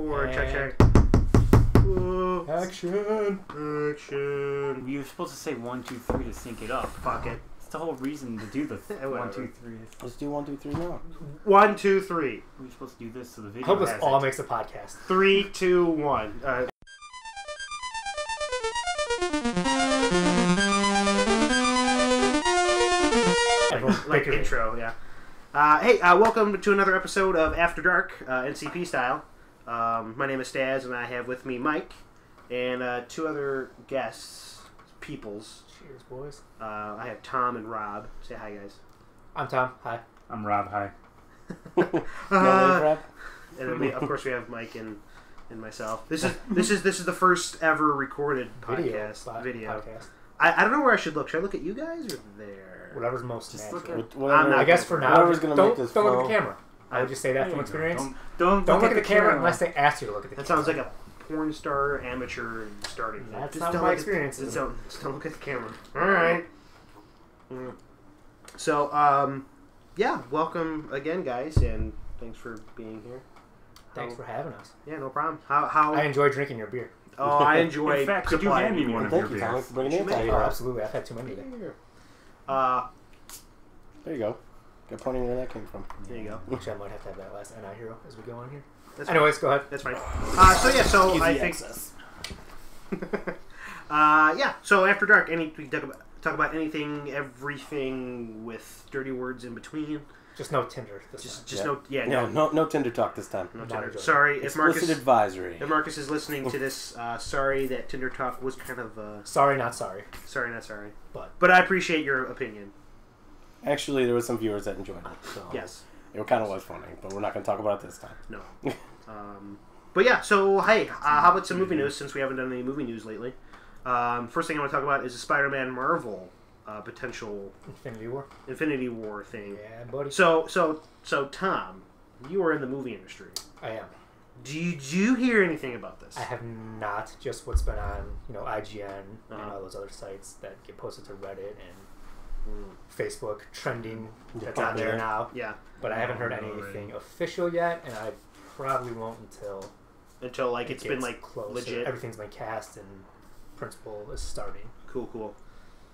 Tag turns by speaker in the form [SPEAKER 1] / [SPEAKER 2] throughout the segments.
[SPEAKER 1] record. Check, check.
[SPEAKER 2] Action.
[SPEAKER 1] Action.
[SPEAKER 3] You were supposed to say 1, 2, 3 to sync it up.
[SPEAKER 1] Fuck it.
[SPEAKER 3] It's the whole reason to do the 1, 2, 3.
[SPEAKER 2] Let's do 1, 2, 3 now.
[SPEAKER 1] 1, 2, 3.
[SPEAKER 3] We were supposed to do this so the video.
[SPEAKER 4] I hope this
[SPEAKER 3] has
[SPEAKER 4] all
[SPEAKER 3] it.
[SPEAKER 4] makes a podcast.
[SPEAKER 1] 3, 2, 1. Like intro, yeah. Hey, welcome to another episode of After Dark, NCP style. My name is Stazz, and I have with me Mike and two other guests, peoples.
[SPEAKER 4] Cheers, boys.
[SPEAKER 1] I have Tom and Rob. Say hi, guys.
[SPEAKER 4] I'm Tom. Hi.
[SPEAKER 3] I'm Rob. Hi.
[SPEAKER 1] And then of course, we have Mike and myself. This is the first ever recorded podcast.
[SPEAKER 4] Podcast.
[SPEAKER 1] I don't know where I should look. Should I look at you guys or there?
[SPEAKER 4] Whatever's most
[SPEAKER 3] Just
[SPEAKER 4] natural.
[SPEAKER 3] look at.
[SPEAKER 2] Whatever,
[SPEAKER 4] I guess for now,
[SPEAKER 2] whatever's gonna
[SPEAKER 4] don't
[SPEAKER 2] make this
[SPEAKER 4] look
[SPEAKER 2] flow.
[SPEAKER 4] at the camera. I would just say that
[SPEAKER 3] There
[SPEAKER 4] from
[SPEAKER 3] you
[SPEAKER 4] experience.
[SPEAKER 3] Don't
[SPEAKER 4] Don't look at the camera unless they ask you to look at the
[SPEAKER 1] That
[SPEAKER 4] camera.
[SPEAKER 1] sounds like a porn star amateur starting.
[SPEAKER 4] That's
[SPEAKER 1] Just
[SPEAKER 4] not
[SPEAKER 1] don't
[SPEAKER 4] my
[SPEAKER 1] look at-
[SPEAKER 4] experience.
[SPEAKER 1] Just don't look at the camera. All right. So, yeah, welcome again, guys, and thanks for being here.
[SPEAKER 4] Thanks for having us.
[SPEAKER 1] Yeah, no problem. How?
[SPEAKER 4] I enjoy drinking your beer.
[SPEAKER 1] Oh, I enjoy.
[SPEAKER 3] In fact, could you
[SPEAKER 1] supplying
[SPEAKER 3] hand me one of
[SPEAKER 2] Thank
[SPEAKER 3] your
[SPEAKER 2] you, Tom,
[SPEAKER 3] beers?
[SPEAKER 2] for bringing it
[SPEAKER 1] What you
[SPEAKER 2] in.
[SPEAKER 4] Oh, absolutely. I've had too many today.
[SPEAKER 2] There you go. Got plenty where that came from.
[SPEAKER 1] There you go.
[SPEAKER 4] Which I might have to have that last NI hero as we go on here.
[SPEAKER 1] That's
[SPEAKER 4] Anyways, go ahead.
[SPEAKER 1] That's fine. So
[SPEAKER 2] Easy
[SPEAKER 1] I think.
[SPEAKER 2] access.
[SPEAKER 1] Yeah. So after dark, we talk about anything, everything with dirty words in between.
[SPEAKER 4] Just no Tinder this time.
[SPEAKER 2] No Tinder talk this time.
[SPEAKER 1] No
[SPEAKER 4] Not
[SPEAKER 1] Tinder.
[SPEAKER 4] enjoying.
[SPEAKER 1] Sorry if
[SPEAKER 2] Explicit
[SPEAKER 1] Marcus.
[SPEAKER 2] advisory.
[SPEAKER 1] If Marcus is listening to this, sorry that Tinder talk was kind of
[SPEAKER 4] Sorry, not sorry.
[SPEAKER 1] sorry, not sorry.
[SPEAKER 4] But
[SPEAKER 1] I appreciate your opinion.
[SPEAKER 2] Actually, there were some viewers that enjoyed it. So
[SPEAKER 1] Yes.
[SPEAKER 2] it kind of was funny, but we're not going to talk about it this time.
[SPEAKER 1] No. But yeah. So hey, how about some movie news? Since we haven't done any movie news lately. First thing I want to talk about is the Spider-Man Marvel potential
[SPEAKER 4] Infinity War.
[SPEAKER 1] thing.
[SPEAKER 4] Yeah, buddy.
[SPEAKER 1] So Tom, you are in the movie industry.
[SPEAKER 4] I am.
[SPEAKER 1] Did you hear anything about this?
[SPEAKER 4] I have not. Just what's been on, IGN and all those other sites that get posted to Reddit and Facebook trending that's on there now.
[SPEAKER 1] Yeah.
[SPEAKER 4] But I haven't heard anything official yet, and I probably won't until
[SPEAKER 1] like it's been like
[SPEAKER 4] close.
[SPEAKER 1] legit.
[SPEAKER 4] Everything's been cast and principal is starting.
[SPEAKER 1] Cool.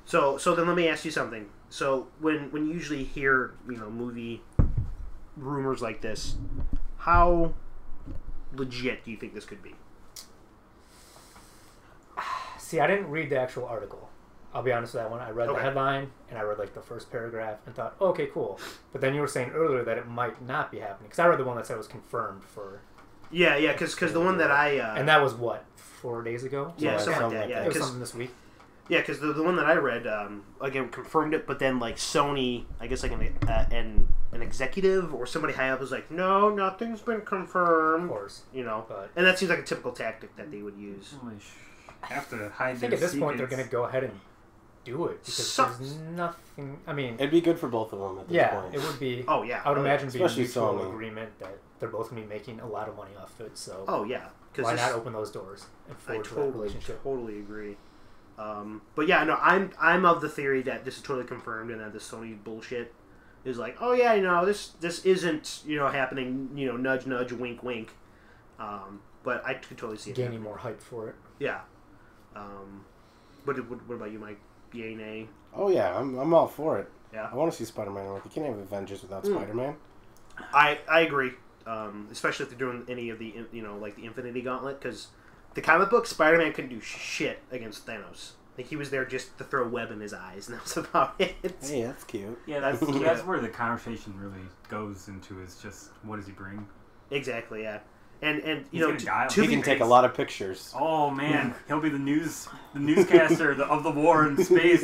[SPEAKER 1] So then let me ask you something. So when you usually hear movie rumors like this, how legit do you think this could be?
[SPEAKER 4] See, I didn't read the actual article. I'll be honest with that one. I read the
[SPEAKER 1] Okay.
[SPEAKER 4] headline and I read like the first paragraph and thought, okay, cool. But then you were saying earlier that it might not be happening because I read the one that said it was confirmed for.
[SPEAKER 1] Yeah, because the one that I
[SPEAKER 4] and that was what 4 days ago.
[SPEAKER 1] yeah,
[SPEAKER 2] So,
[SPEAKER 1] something like that. Yeah,
[SPEAKER 4] it was
[SPEAKER 1] because
[SPEAKER 4] something this week.
[SPEAKER 1] the one that I read again confirmed it, but then like Sony, I guess like an executive or somebody high up was like, no, nothing's been confirmed.
[SPEAKER 4] Of course, But
[SPEAKER 1] and that seems like a typical tactic that they would use.
[SPEAKER 3] Have to hide.
[SPEAKER 4] I think at this point they're going to go ahead and do it because there's nothing. I mean,
[SPEAKER 2] It'd be good for both of them at this point.
[SPEAKER 4] it would be.
[SPEAKER 1] Oh yeah,
[SPEAKER 4] I would imagine it'd be a
[SPEAKER 2] Especially
[SPEAKER 4] mutual
[SPEAKER 2] Sony.
[SPEAKER 4] agreement that they're both going to be making a lot of money off it. So
[SPEAKER 1] Oh yeah,
[SPEAKER 4] why not open those doors and
[SPEAKER 1] I
[SPEAKER 4] forge that relationship?
[SPEAKER 1] totally agree. But yeah, no, I'm of the theory that this is totally confirmed and that this Sony bullshit is like, oh yeah, this isn't happening, nudge nudge, wink wink. But I could totally see it
[SPEAKER 4] Gaining
[SPEAKER 1] happening.
[SPEAKER 4] more hype for it.
[SPEAKER 1] Yeah. What about you, Mike? Yay, nay?
[SPEAKER 2] Oh yeah, I'm all for it.
[SPEAKER 1] Yeah.
[SPEAKER 2] I want to see Spider-Man work. You can't have Avengers without Spider-Man.
[SPEAKER 1] I agree. Especially if they're doing any of the like the Infinity Gauntlet, because the comic book Spider-Man couldn't do shit against Thanos. Like he was there just to throw a web in his eyes, and that was about it.
[SPEAKER 2] Hey, that's cute.
[SPEAKER 3] Yeah, that's where the conversation really goes into. Is just what does he bring?
[SPEAKER 1] Exactly. Yeah. And
[SPEAKER 3] He's gonna die.
[SPEAKER 2] He can take a lot of pictures.
[SPEAKER 3] Oh man, he'll be the newscaster of the war in space.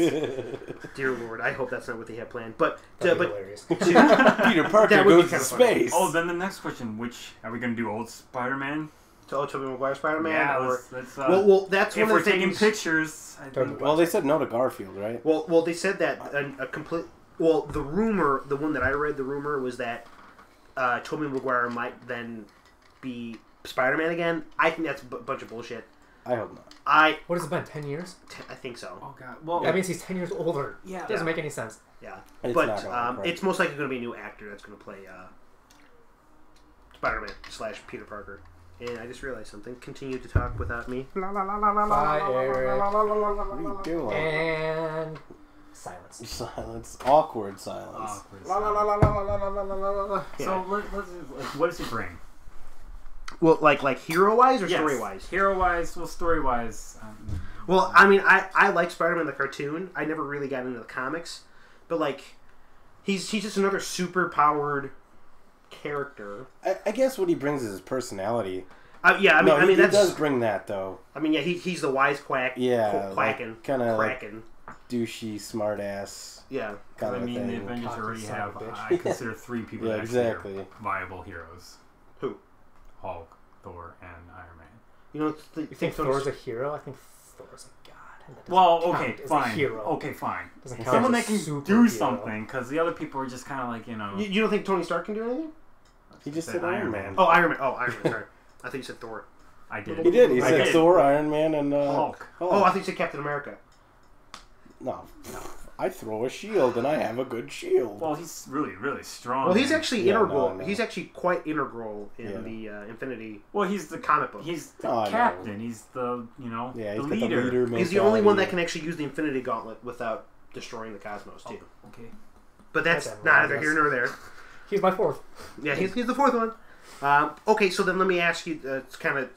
[SPEAKER 1] Dear Lord, I hope that's not what they have planned. But
[SPEAKER 4] That'd be hilarious.
[SPEAKER 2] Peter Parker
[SPEAKER 1] That would be
[SPEAKER 2] goes to
[SPEAKER 1] kinda funny.
[SPEAKER 2] space.
[SPEAKER 3] Oh, then the next question: which are we going to do? Old Spider-Man?
[SPEAKER 1] Tobey Maguire Spider-Man?
[SPEAKER 3] Yeah,
[SPEAKER 1] or
[SPEAKER 3] let's
[SPEAKER 1] well, that's
[SPEAKER 3] if
[SPEAKER 1] one
[SPEAKER 3] we're
[SPEAKER 1] of the
[SPEAKER 3] taking
[SPEAKER 1] things.
[SPEAKER 3] pictures. I
[SPEAKER 4] Totally.
[SPEAKER 3] think,
[SPEAKER 2] Well, they said no to Garfield, right?
[SPEAKER 1] Well, they said that a complete. Well, the rumor, the one that I read, the rumor was that Tobey Maguire might then be Spider-Man again. I think that's a bunch of bullshit.
[SPEAKER 2] I hope not.
[SPEAKER 4] What has it been? 10 years?
[SPEAKER 1] I think so.
[SPEAKER 3] oh god. Well,
[SPEAKER 4] That means he's 10 years older.
[SPEAKER 3] Yeah.
[SPEAKER 4] It doesn't make any sense.
[SPEAKER 1] Yeah,
[SPEAKER 2] It's
[SPEAKER 1] but
[SPEAKER 2] not gonna work.
[SPEAKER 1] it's most likely going to be a new actor that's going to play Spider-Man / Peter Parker. And I just realized something. Continue to talk without me.
[SPEAKER 4] Bye, Eric.
[SPEAKER 2] What are you doing?
[SPEAKER 4] And silence.
[SPEAKER 2] Silence. Awkward silence.
[SPEAKER 3] Awkward
[SPEAKER 1] La, la,
[SPEAKER 3] silence.
[SPEAKER 1] la, la, la, la, la, la, la, la.
[SPEAKER 3] So
[SPEAKER 1] Yeah.
[SPEAKER 3] let's what does he bring?
[SPEAKER 1] Well, like hero-wise or
[SPEAKER 3] Yes.
[SPEAKER 1] story-wise?
[SPEAKER 3] Hero-wise, well, story-wise.
[SPEAKER 1] Well, I mean, I like Spider-Man the cartoon. I never really got into the comics. But, like, he's just another super-powered character.
[SPEAKER 2] I guess what he brings is his personality.
[SPEAKER 1] Yeah, I mean,
[SPEAKER 2] he
[SPEAKER 1] that's...
[SPEAKER 2] does bring that, though.
[SPEAKER 1] I mean, yeah, he's the wisecrack.
[SPEAKER 2] Yeah.
[SPEAKER 1] Quacking.
[SPEAKER 2] Kind of like
[SPEAKER 1] cracking.
[SPEAKER 2] douchey, smartass.
[SPEAKER 1] Yeah.
[SPEAKER 2] Kind
[SPEAKER 3] I
[SPEAKER 2] of
[SPEAKER 3] mean, the
[SPEAKER 2] thing.
[SPEAKER 3] Avengers already
[SPEAKER 4] Son
[SPEAKER 3] have,
[SPEAKER 4] of a bitch.
[SPEAKER 3] I consider 3 people
[SPEAKER 2] Yeah,
[SPEAKER 3] that actually
[SPEAKER 2] exactly.
[SPEAKER 3] are viable heroes.
[SPEAKER 1] Who?
[SPEAKER 3] Hulk, Thor, and Iron Man.
[SPEAKER 1] You know,
[SPEAKER 4] You think Thor's a hero? I think Thor's a god. And that doesn't
[SPEAKER 3] Well,
[SPEAKER 4] count
[SPEAKER 3] okay,
[SPEAKER 4] as a
[SPEAKER 3] fine.
[SPEAKER 4] hero.
[SPEAKER 3] Okay, fine.
[SPEAKER 4] Doesn't count
[SPEAKER 3] Someone
[SPEAKER 4] as
[SPEAKER 3] that
[SPEAKER 4] a
[SPEAKER 3] can do
[SPEAKER 4] superhero.
[SPEAKER 3] something, because the other people are just kind of like, you know...
[SPEAKER 1] You don't think Tony Stark can do anything?
[SPEAKER 2] He just said Iron Man.
[SPEAKER 1] Oh, Iron Man. Sorry. I think you said Thor.
[SPEAKER 3] I did.
[SPEAKER 2] He did. He
[SPEAKER 3] I
[SPEAKER 2] said
[SPEAKER 3] did.
[SPEAKER 2] Thor, Iron Man, and
[SPEAKER 3] Hulk.
[SPEAKER 1] Oh, I think you said Captain America.
[SPEAKER 2] No. I throw a shield, and I have a good shield.
[SPEAKER 3] Well, he's really, really strong.
[SPEAKER 1] Well, he's
[SPEAKER 3] man.
[SPEAKER 1] actually
[SPEAKER 2] Yeah,
[SPEAKER 1] integral.
[SPEAKER 2] no.
[SPEAKER 1] He's actually quite integral in the Infinity
[SPEAKER 3] Well, he's the
[SPEAKER 1] comic book.
[SPEAKER 3] He's the
[SPEAKER 2] Oh, I know.
[SPEAKER 3] captain. He's the, you know,
[SPEAKER 2] Yeah,
[SPEAKER 3] the
[SPEAKER 2] he's got
[SPEAKER 3] leader.
[SPEAKER 2] the leader
[SPEAKER 1] He's the only one that
[SPEAKER 2] mentality.
[SPEAKER 1] can actually use the Infinity Gauntlet without destroying the cosmos, too.
[SPEAKER 3] Okay.
[SPEAKER 1] But that's
[SPEAKER 4] That's
[SPEAKER 1] neither
[SPEAKER 4] admirable.
[SPEAKER 1] here nor there.
[SPEAKER 4] He's my fourth.
[SPEAKER 1] Yeah, he's the fourth one. Okay, so then let me ask you, kind of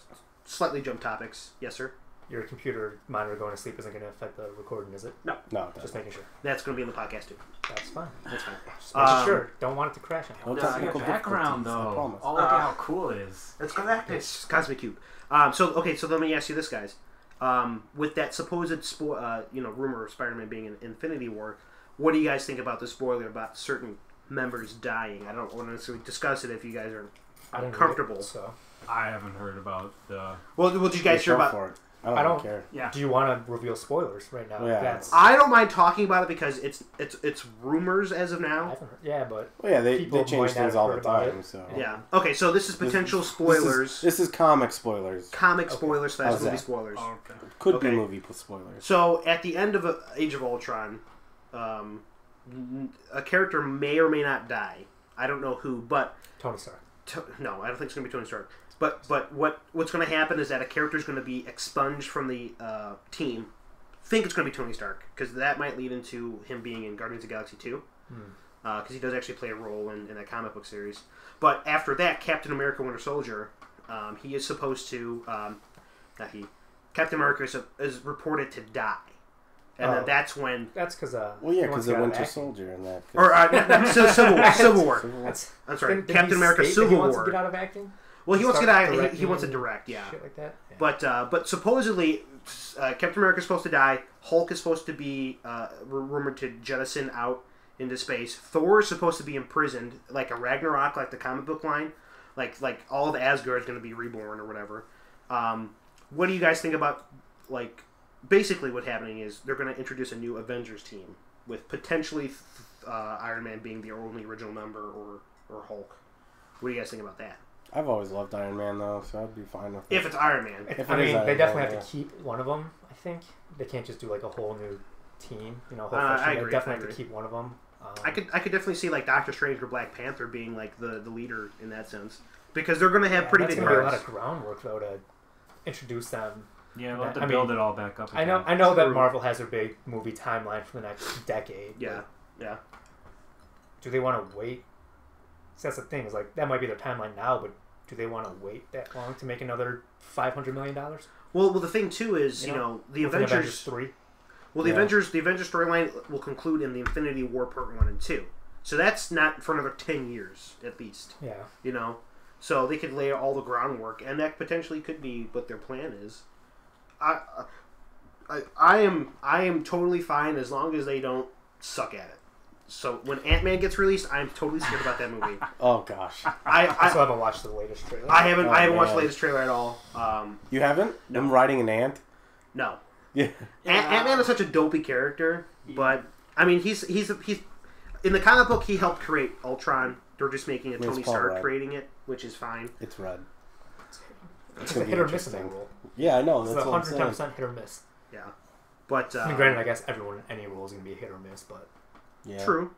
[SPEAKER 1] slightly jump topics. Yes, sir?
[SPEAKER 4] Your computer monitor going to sleep isn't going to affect the recording, is it?
[SPEAKER 2] No,
[SPEAKER 4] Just making sure.
[SPEAKER 1] That's going to be in the podcast, too.
[SPEAKER 4] That's fine.
[SPEAKER 1] That's fine.
[SPEAKER 4] Just making sure. Don't want it to crash on
[SPEAKER 2] No
[SPEAKER 3] No, I
[SPEAKER 2] technical
[SPEAKER 3] got background
[SPEAKER 2] difficulties, I
[SPEAKER 3] though.
[SPEAKER 2] promise.
[SPEAKER 3] Oh, look at how cool it is.
[SPEAKER 1] Let's go back. It's Cosmic Cube. So let me ask you this, guys. With that supposed rumor of Spider-Man being in Infinity War, what do you guys think about the spoiler about certain members dying? I don't want to necessarily discuss it if you guys are
[SPEAKER 4] I didn't read
[SPEAKER 1] comfortable.
[SPEAKER 4] it, so.
[SPEAKER 3] I haven't heard about the.
[SPEAKER 1] Well, did you guys hear
[SPEAKER 2] Go
[SPEAKER 1] about?
[SPEAKER 2] for it.
[SPEAKER 4] I don't
[SPEAKER 2] care.
[SPEAKER 3] Yeah.
[SPEAKER 4] Do you want to reveal spoilers right now?
[SPEAKER 2] Yeah.
[SPEAKER 4] That's,
[SPEAKER 1] I don't mind talking about it because it's rumors as of
[SPEAKER 4] I
[SPEAKER 1] now.
[SPEAKER 4] haven't heard, yeah, but
[SPEAKER 2] Well, yeah, they
[SPEAKER 4] People
[SPEAKER 2] change
[SPEAKER 4] might not
[SPEAKER 2] things
[SPEAKER 4] have
[SPEAKER 2] all the
[SPEAKER 4] heard about
[SPEAKER 2] time.
[SPEAKER 4] it.
[SPEAKER 2] So
[SPEAKER 1] Yeah. Okay, so this is potential spoilers.
[SPEAKER 2] This is comic spoilers.
[SPEAKER 1] Comic spoilers /
[SPEAKER 2] How's
[SPEAKER 1] movie
[SPEAKER 2] that?
[SPEAKER 1] spoilers.
[SPEAKER 3] Oh, okay.
[SPEAKER 2] Could
[SPEAKER 1] Okay.
[SPEAKER 2] be movie spoilers.
[SPEAKER 1] So at the end of Age of Ultron, a character may or may not die. I don't know who, but
[SPEAKER 4] Tony Stark.
[SPEAKER 1] no, I don't think it's going to be Tony Stark. But what's going to happen is that a character is going to be expunged from the team. Think it's going to be Tony Stark because that might lead into him being in Guardians of the Galaxy 2 because he does actually play a role in that comic book series. But after that, Captain America: Winter Soldier, he is supposed to Captain America is reported to die, and then that's when.
[SPEAKER 4] That's because
[SPEAKER 2] Well, yeah, because the Winter Soldier and that.
[SPEAKER 1] Or Civil War.
[SPEAKER 4] That's
[SPEAKER 1] I'm sorry,
[SPEAKER 4] didn't
[SPEAKER 1] Captain
[SPEAKER 4] he
[SPEAKER 1] America:
[SPEAKER 4] state that
[SPEAKER 1] Civil
[SPEAKER 4] he wants
[SPEAKER 1] War.
[SPEAKER 4] to get out of acting.
[SPEAKER 1] Well, he wants to
[SPEAKER 4] Start
[SPEAKER 1] get out. He
[SPEAKER 4] directing
[SPEAKER 1] wants to direct, yeah.
[SPEAKER 4] Shit like that. Yeah.
[SPEAKER 1] But supposedly, Captain America is supposed to die. Hulk is supposed to be rumored to jettison out into space. Thor is supposed to be imprisoned, like a Ragnarok, like the comic book line. Like all of Asgard is going to be reborn or whatever. What do you guys think about, like, basically what's happening is they're going to introduce a new Avengers team with potentially Iron Man being the only original member or Hulk. What do you guys think about that?
[SPEAKER 2] I've always loved Iron Man though, so I'd be fine with it.
[SPEAKER 1] If it's Iron Man.
[SPEAKER 2] If
[SPEAKER 4] I
[SPEAKER 2] it is
[SPEAKER 4] mean,
[SPEAKER 2] Iron
[SPEAKER 4] they
[SPEAKER 2] Man,
[SPEAKER 4] definitely have
[SPEAKER 2] yeah.
[SPEAKER 4] to keep one of them. I think they can't just do like a whole new team. You know, whole
[SPEAKER 1] I
[SPEAKER 4] fresh team.
[SPEAKER 1] agree,
[SPEAKER 4] They definitely
[SPEAKER 1] I
[SPEAKER 4] have to
[SPEAKER 1] agree.
[SPEAKER 4] keep one of them.
[SPEAKER 1] I could definitely see like Doctor Strange or Black Panther being like the leader in that sense because they're going to have pretty
[SPEAKER 4] that's
[SPEAKER 1] big
[SPEAKER 4] gonna be a lot
[SPEAKER 1] parts.
[SPEAKER 4] of groundwork though to introduce them.
[SPEAKER 3] Yeah, we'll have
[SPEAKER 4] I
[SPEAKER 3] to
[SPEAKER 4] mean,
[SPEAKER 3] build it all back up.
[SPEAKER 4] I know
[SPEAKER 3] again.
[SPEAKER 4] that
[SPEAKER 1] True.
[SPEAKER 4] Marvel has their big movie timeline for the next decade.
[SPEAKER 1] Yeah, yeah.
[SPEAKER 4] Do they want to wait? So that's the thing. Is like that might be their timeline now, but do they want to wait that long to make another $500 million?
[SPEAKER 1] Well, the thing too is
[SPEAKER 4] You know,
[SPEAKER 1] the
[SPEAKER 4] Within
[SPEAKER 1] Avengers.
[SPEAKER 4] 3.
[SPEAKER 1] Well, the
[SPEAKER 2] Yeah.
[SPEAKER 1] Avengers storyline will conclude in the Infinity War Part 1 and 2. So that's not for another 10 years at least.
[SPEAKER 4] Yeah.
[SPEAKER 1] You know, so they could lay all the groundwork, and that potentially could be what their plan is. I am totally fine as long as they don't suck at it. So when Ant-Man gets released, I'm totally scared about that movie.
[SPEAKER 2] Oh gosh,
[SPEAKER 4] I still
[SPEAKER 1] I
[SPEAKER 4] haven't watched the latest trailer.
[SPEAKER 1] haven't watched the
[SPEAKER 2] man.
[SPEAKER 1] latest trailer at all.
[SPEAKER 2] you haven't?
[SPEAKER 1] No.
[SPEAKER 2] Them riding an ant?
[SPEAKER 1] No.
[SPEAKER 2] Yeah.
[SPEAKER 1] Ant-Man is such a dopey character, but I mean he's in the comic book he helped create Ultron. They're just making it
[SPEAKER 2] Where's
[SPEAKER 1] Tony
[SPEAKER 2] Paul
[SPEAKER 1] Stark
[SPEAKER 2] Rudd?
[SPEAKER 1] creating it, which is fine.
[SPEAKER 2] It's red.
[SPEAKER 4] It's
[SPEAKER 2] gonna
[SPEAKER 4] a
[SPEAKER 2] be
[SPEAKER 4] hit or miss in that
[SPEAKER 2] interesting.
[SPEAKER 4] role.
[SPEAKER 2] Yeah, I know.
[SPEAKER 4] It's
[SPEAKER 2] That's what I'm
[SPEAKER 4] 110%
[SPEAKER 2] saying.
[SPEAKER 4] hit or miss.
[SPEAKER 1] Yeah, but
[SPEAKER 4] I mean, granted, I guess everyone in any role is going to be a hit or miss, but
[SPEAKER 2] Yeah.
[SPEAKER 1] true.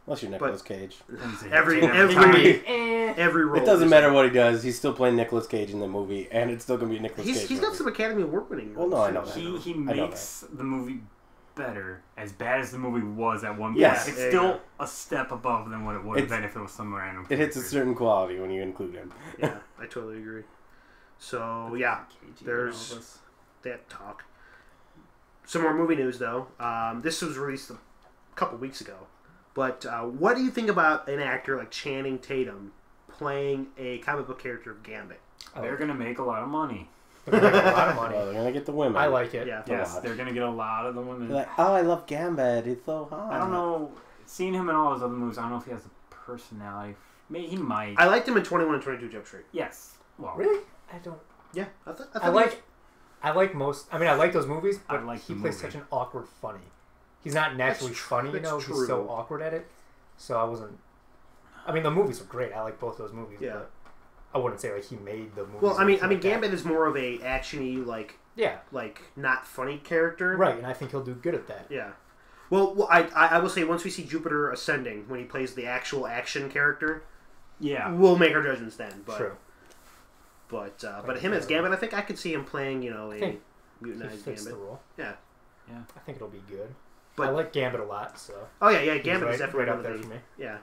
[SPEAKER 2] Unless you're Nicolas Cage.
[SPEAKER 1] Every role.
[SPEAKER 2] It doesn't matter what he does. He's still playing Nicolas Cage in the movie, and it's still going to be Nicolas Cage.
[SPEAKER 1] He's got some Academy Award winning.
[SPEAKER 2] Well, no, I know that.
[SPEAKER 3] He makes the movie better. As bad as the movie was at one point,
[SPEAKER 2] yes.
[SPEAKER 3] it's still a step above than what it would have been if it was some random character.
[SPEAKER 2] It hits a certain quality when you include him.
[SPEAKER 1] Yeah, I totally agree. So, yeah, there's that talk. Some more movie news, though. This was released a couple weeks ago. But what do you think about an actor like Channing Tatum playing a comic book character of Gambit?
[SPEAKER 3] They're going to make a lot of money.
[SPEAKER 4] They're going to make a lot of money.
[SPEAKER 2] Well, they're going to get the women.
[SPEAKER 4] I like it.
[SPEAKER 1] Yeah.
[SPEAKER 3] Yes, they're going to get a lot of the women.
[SPEAKER 2] They're like, oh, I love Gambit. He's so hot.
[SPEAKER 3] I don't know. Seeing him in all his other movies, I don't know if he has a personality. Maybe he might.
[SPEAKER 1] I liked him in 21 and 22 Jump Street.
[SPEAKER 3] Yes. Well,
[SPEAKER 4] Really? I don't.
[SPEAKER 1] Yeah.
[SPEAKER 4] I like most. I mean, I like those movies, but he plays such an awkward funny. He's not naturally funny, you know. He's so awkward at it. So I wasn't. I mean, the movies are great. I like both those movies. Yeah. But I wouldn't say like he made the movie.
[SPEAKER 1] Well, I mean, Gambit is more of a actiony, like not funny character,
[SPEAKER 4] right? And I think he'll do good at that.
[SPEAKER 1] Yeah. Well, I will say once we see Jupiter Ascending, when he plays the actual action character, we'll make our judgments then. But,
[SPEAKER 4] True.
[SPEAKER 1] But him as Gambit, I think I could see him playing, a mutinized
[SPEAKER 4] Gambit.
[SPEAKER 1] The role. Yeah.
[SPEAKER 4] I think it'll be good. But I like Gambit a lot, so.
[SPEAKER 1] Oh yeah, Gambit is definitely
[SPEAKER 4] right up there for me.
[SPEAKER 1] Yeah.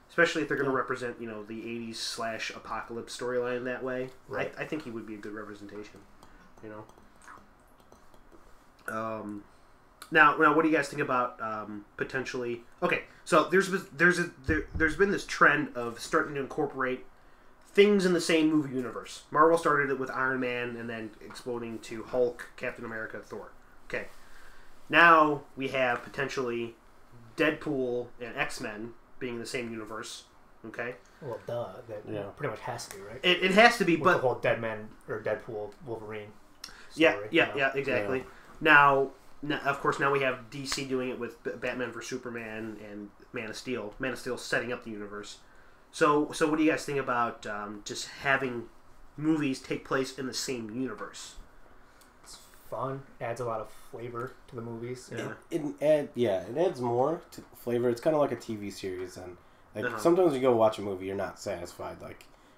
[SPEAKER 1] Especially if they're going to represent, the 80s / apocalypse storyline that way. Right. I think he would be a good representation. Now, what do you guys think about potentially? Okay, so there's been this trend of starting to incorporate things in the same movie universe. Marvel started it with Iron Man, and then exploding to Hulk, Captain America, Thor. Okay, now we have potentially Deadpool and X-Men being in the same universe. Okay.
[SPEAKER 4] Well, duh. That pretty much has to be, right?
[SPEAKER 1] It has to be, but
[SPEAKER 4] the whole Deadpool Wolverine
[SPEAKER 1] story. Yeah, exactly. Yeah. Now, of course, now we have DC doing it with Batman vs Superman and Man of Steel. Man of Steel setting up the universe. So what do you guys think about just having movies take place in the same universe?
[SPEAKER 4] It's fun. Adds a lot of flavor to the movies.
[SPEAKER 2] It adds more to flavor. It's kind of like a TV series, and sometimes you go watch a movie, you're not satisfied. You're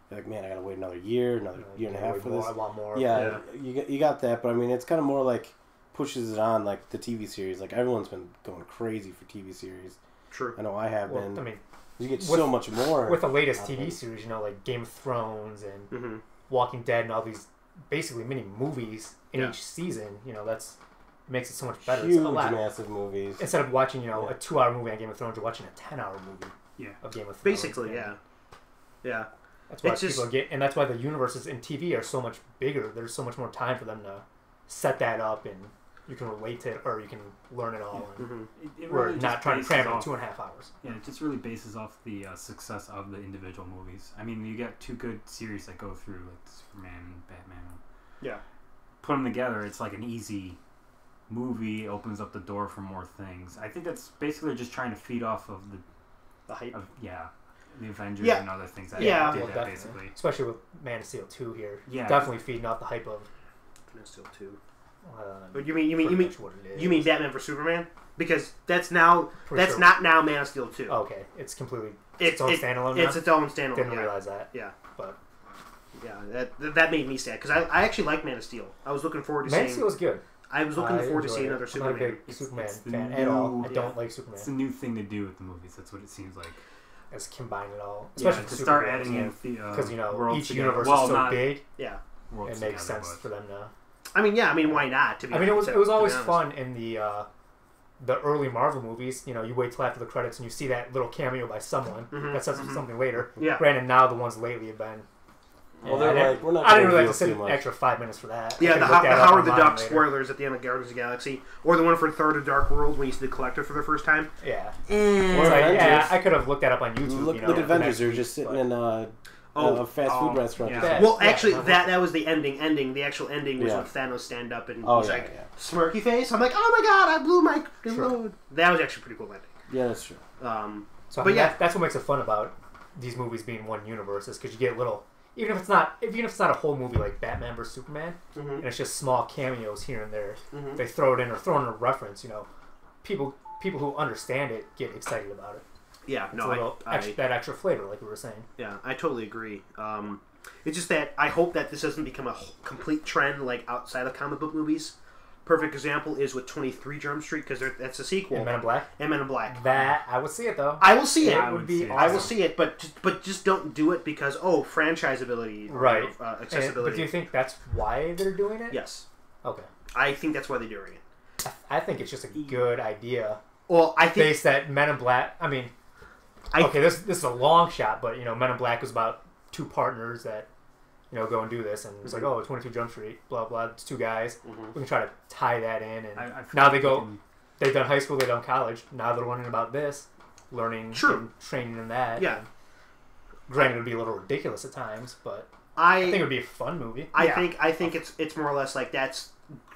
[SPEAKER 2] like, man, I gotta wait another year and a half for this.
[SPEAKER 4] I want more.
[SPEAKER 2] Yeah, you got that, but I mean, it's kind of more like pushes it on, like the TV series. Like everyone's been going crazy for TV series.
[SPEAKER 1] True.
[SPEAKER 2] I know I have been.
[SPEAKER 4] I mean,
[SPEAKER 2] you get so much more
[SPEAKER 4] with the latest TV series. Like Game of Thrones and Walking Dead and all these basically mini movies in each season. That makes it so much better.
[SPEAKER 2] Huge, massive movies.
[SPEAKER 4] Instead of watching, a 2-hour movie on Game of Thrones, you're watching a 10-hour movie. Of Game of Thrones.
[SPEAKER 1] Basically, yeah.
[SPEAKER 4] That's why people get, and that's why the universes in TV are so much bigger. There's so much more time for them to set that up, and you can relate to it, or you can learn it all. And we're not trying to cram it in 2.5 hours.
[SPEAKER 3] Yeah, it just really bases off the success of the individual movies. I mean, you get two good series that go through, like Superman, Batman.
[SPEAKER 1] Yeah.
[SPEAKER 3] Put them together, it's like an easy movie. Opens up the door for more things. I think that's basically just trying to feed off of
[SPEAKER 1] the hype.
[SPEAKER 3] The Avengers and other things that did that basically.
[SPEAKER 4] Especially with Man of Steel 2 here.
[SPEAKER 3] Yeah.
[SPEAKER 4] Definitely feeding off the hype of
[SPEAKER 1] Man of Steel 2.
[SPEAKER 4] But
[SPEAKER 1] you mean Batman vs Superman? Because that's not now Man of Steel 2.
[SPEAKER 4] Okay, it's completely its own standalone now?
[SPEAKER 1] It's its own standalone.
[SPEAKER 4] Didn't realize that.
[SPEAKER 1] Yeah.
[SPEAKER 4] But
[SPEAKER 1] that made me sad because I actually like Man of Steel. I was looking forward to seeing.
[SPEAKER 4] Man of Steel was good.
[SPEAKER 1] I was looking forward to seeing another Superman.
[SPEAKER 4] I'm not a big Superman fan at all. I don't like Superman.
[SPEAKER 3] It's a new thing to do with the movies. That's what it seems like.
[SPEAKER 4] As combine it all, especially
[SPEAKER 3] to start adding in
[SPEAKER 4] because each
[SPEAKER 3] together.
[SPEAKER 4] universe is so big.
[SPEAKER 1] Yeah,
[SPEAKER 4] it makes sense for them to.
[SPEAKER 1] I mean, why not?
[SPEAKER 4] It was always fun in the early Marvel movies. You wait till after the credits and you see that little cameo by someone that sets up something later.
[SPEAKER 1] Yeah.
[SPEAKER 4] Granted, now the ones lately have been.
[SPEAKER 2] Well, they're like, we're not.
[SPEAKER 4] I didn't really have to sit an extra 5 minutes for that.
[SPEAKER 1] Yeah, the Howard the Duck spoilers at the end of Guardians of the Galaxy, or the one for Thor: The Dark World when you see the Collector for the first time.
[SPEAKER 4] Yeah. I could have looked that up on YouTube.
[SPEAKER 2] Look at Avengers. They're just sitting in a fast food restaurant.
[SPEAKER 1] Yeah. Well, actually, that was the ending. The actual ending was when Thanos stand up and he's like smirky face. I'm like, oh my god, I blew my load. That was actually pretty cool ending.
[SPEAKER 2] Yeah, that's true.
[SPEAKER 4] That's what makes it fun about these movies being one universe is because you get little. Even if it's not a whole movie like Batman vs Superman, and it's just small cameos here and there, they throw it in or throw in a reference. People who understand it get excited about it.
[SPEAKER 1] Yeah,
[SPEAKER 4] it's that extra flavor, like we were saying.
[SPEAKER 1] Yeah, I totally agree. It's just that I hope that this doesn't become a complete trend, like outside of comic book movies. Perfect example is with 23 Jump Street, because that's a sequel.
[SPEAKER 4] And Men in Black?
[SPEAKER 1] And Men in Black.
[SPEAKER 4] That, I would see it, though.
[SPEAKER 1] I will see it.
[SPEAKER 4] I would be awesome.
[SPEAKER 1] I will see it, but just don't do it because, franchise ability.
[SPEAKER 4] Right.
[SPEAKER 1] Accessibility.
[SPEAKER 4] But do you think that's why they're doing it?
[SPEAKER 1] Yes.
[SPEAKER 4] Okay.
[SPEAKER 1] I think that's why they're doing it.
[SPEAKER 4] I think it's just a good idea.
[SPEAKER 1] Well, I think...
[SPEAKER 4] Based that Men in Black... I mean... this is a long shot, but, Men in Black was about two partners that... go and do this, and it's like, 22 Jump Street, blah, blah, it's two guys. We can try to tie that in, and now they've done high school, they've done college, now they're learning about this, learning and training in that.
[SPEAKER 1] Yeah.
[SPEAKER 4] Granted, it would be a little ridiculous at times, but I think it would be a fun movie.
[SPEAKER 1] I think it's more or less like that's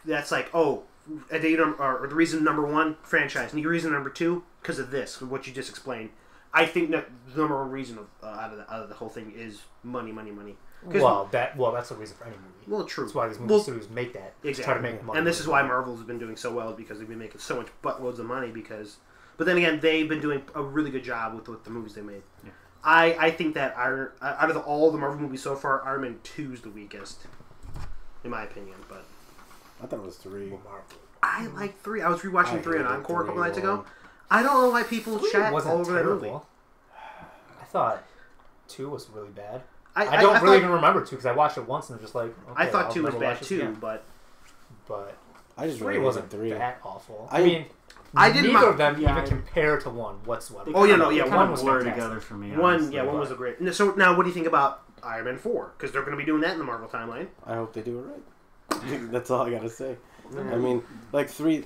[SPEAKER 1] like, or the reason number one, franchise, and the reason number two, because of this, what you just explained. I think that the number one reason out of the whole thing is money.
[SPEAKER 4] Well, that's the reason for any movie.
[SPEAKER 1] Well, true.
[SPEAKER 4] That's why these movie studios make that.
[SPEAKER 1] Exactly.
[SPEAKER 4] Try to make money.
[SPEAKER 1] And this is why Marvel's been doing so well, because they've been making so much buttloads of money. But then again, they've been doing a really good job with the movies they made. Yeah. I think that out of all the Marvel movies so far, Iron Man 2 is the weakest, in my opinion. But
[SPEAKER 2] I thought it was 3.
[SPEAKER 1] I like 3. I was rewatching 3 on Encore a couple nights ago. I don't know why people chat all over that movie.
[SPEAKER 4] I thought 2 was really bad. I don't really even remember 2 because I watched it once and just like. Okay,
[SPEAKER 1] I thought 2 was bad too, but
[SPEAKER 2] I just
[SPEAKER 4] 3 wasn't 3 that awful.
[SPEAKER 1] Neither
[SPEAKER 4] of them even compare to 1 whatsoever.
[SPEAKER 1] Oh yeah,
[SPEAKER 3] one was blurred together for me.
[SPEAKER 1] One was a great. So now, what do you think about Iron Man 4? Because they're going to be doing that in the Marvel timeline.
[SPEAKER 2] I hope they do it right. That's all I got to say. I mean, like 3.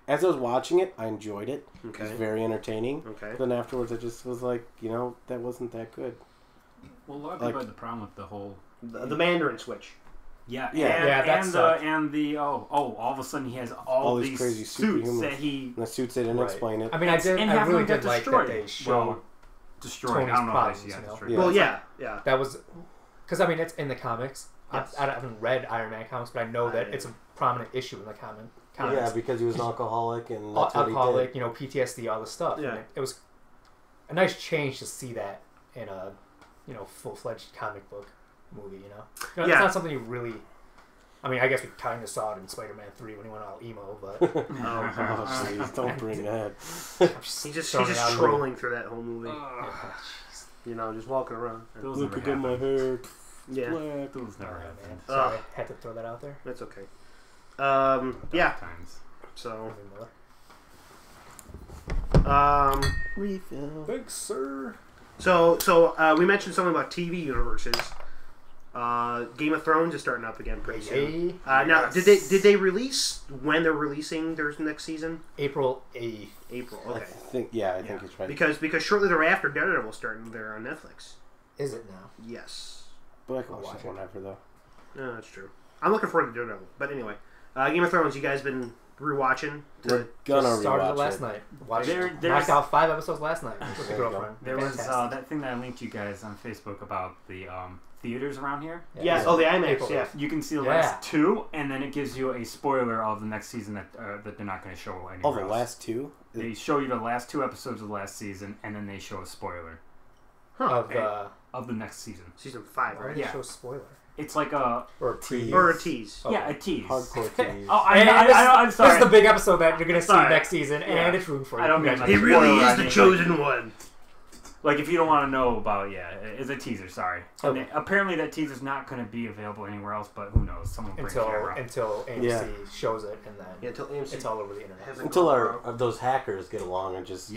[SPEAKER 2] As I was watching it, I enjoyed it. Okay. It was very entertaining. Okay. Then afterwards, I just was like, that wasn't that good.
[SPEAKER 3] Well, a lot of people had the problem with the whole...
[SPEAKER 1] The Mandarin switch.
[SPEAKER 3] Yeah. All of a sudden he has all these crazy suits that he...
[SPEAKER 2] The suits, they didn't explain it.
[SPEAKER 4] I mean, I really did like that they showed
[SPEAKER 3] destroyed.
[SPEAKER 4] Tony's problems,
[SPEAKER 1] Well, yeah.
[SPEAKER 4] That was... Because, I mean, it's in the comics. Yes. I haven't read Iron Man comics, but I know that it's a prominent issue in the comics.
[SPEAKER 2] Yeah, because he was an alcoholic and that's
[SPEAKER 4] alcoholic, PTSD, all this stuff. Yeah. And it was a nice change to see that in a, full-fledged comic book movie, It's not something you really... I mean, I guess we kind of saw it in Spider-Man 3 when he went all emo, but...
[SPEAKER 2] please, don't bring that.
[SPEAKER 1] He's just trolling through that whole movie. Just walking around.
[SPEAKER 2] Look at my hair.
[SPEAKER 1] Yeah.
[SPEAKER 3] Those never happened.
[SPEAKER 4] Sorry, I had to throw that out there.
[SPEAKER 1] That's okay. Yeah.
[SPEAKER 3] Times.
[SPEAKER 1] So.
[SPEAKER 2] Refill.
[SPEAKER 4] Thanks, sir.
[SPEAKER 1] So we mentioned something about TV universes. Game of Thrones is starting up again pretty soon. Now, did they release when they're releasing their next season?
[SPEAKER 4] April 8th.
[SPEAKER 1] April. Okay.
[SPEAKER 2] I think it's right.
[SPEAKER 1] Because shortly thereafter, Daredevil starting there on Netflix.
[SPEAKER 4] Is it now?
[SPEAKER 1] Yes.
[SPEAKER 2] But I can watch it whenever though.
[SPEAKER 1] No, that's true. I'm looking forward to Daredevil. But anyway, Game of Thrones. You guys been rewatching?
[SPEAKER 4] Started it last night. Knocked out 5 episodes last night with the girlfriend.
[SPEAKER 3] There was that thing that I linked you guys on Facebook about the theaters around here.
[SPEAKER 1] Yes. Oh, the IMAX. Yeah.
[SPEAKER 3] You can see the last 2, and then it gives you a spoiler of the next season that they're not going to show anywhere else.
[SPEAKER 2] Oh, the last 2?
[SPEAKER 3] They show you the last 2 episodes of the last season, and then they show a spoiler. Of the next season.
[SPEAKER 1] Season 5, right?
[SPEAKER 4] Yeah. Show a spoiler.
[SPEAKER 3] It's like a...
[SPEAKER 1] Or a tease.
[SPEAKER 3] Yeah, a tease.
[SPEAKER 2] Hardcore tease.
[SPEAKER 3] I'm sorry.
[SPEAKER 4] This is the big episode that you're going to see next season, and it's room for you.
[SPEAKER 3] I don't mean...
[SPEAKER 1] He really is the chosen one.
[SPEAKER 3] Like, if you don't want to know about... Yeah, it's a teaser, sorry. Okay. And apparently that teaser's not going to be available anywhere else, but who knows? Someone will bring a camera up.
[SPEAKER 4] Until AMC shows it, and then
[SPEAKER 1] until AMC
[SPEAKER 4] it's all over the internet.
[SPEAKER 2] Until those hackers get along and just...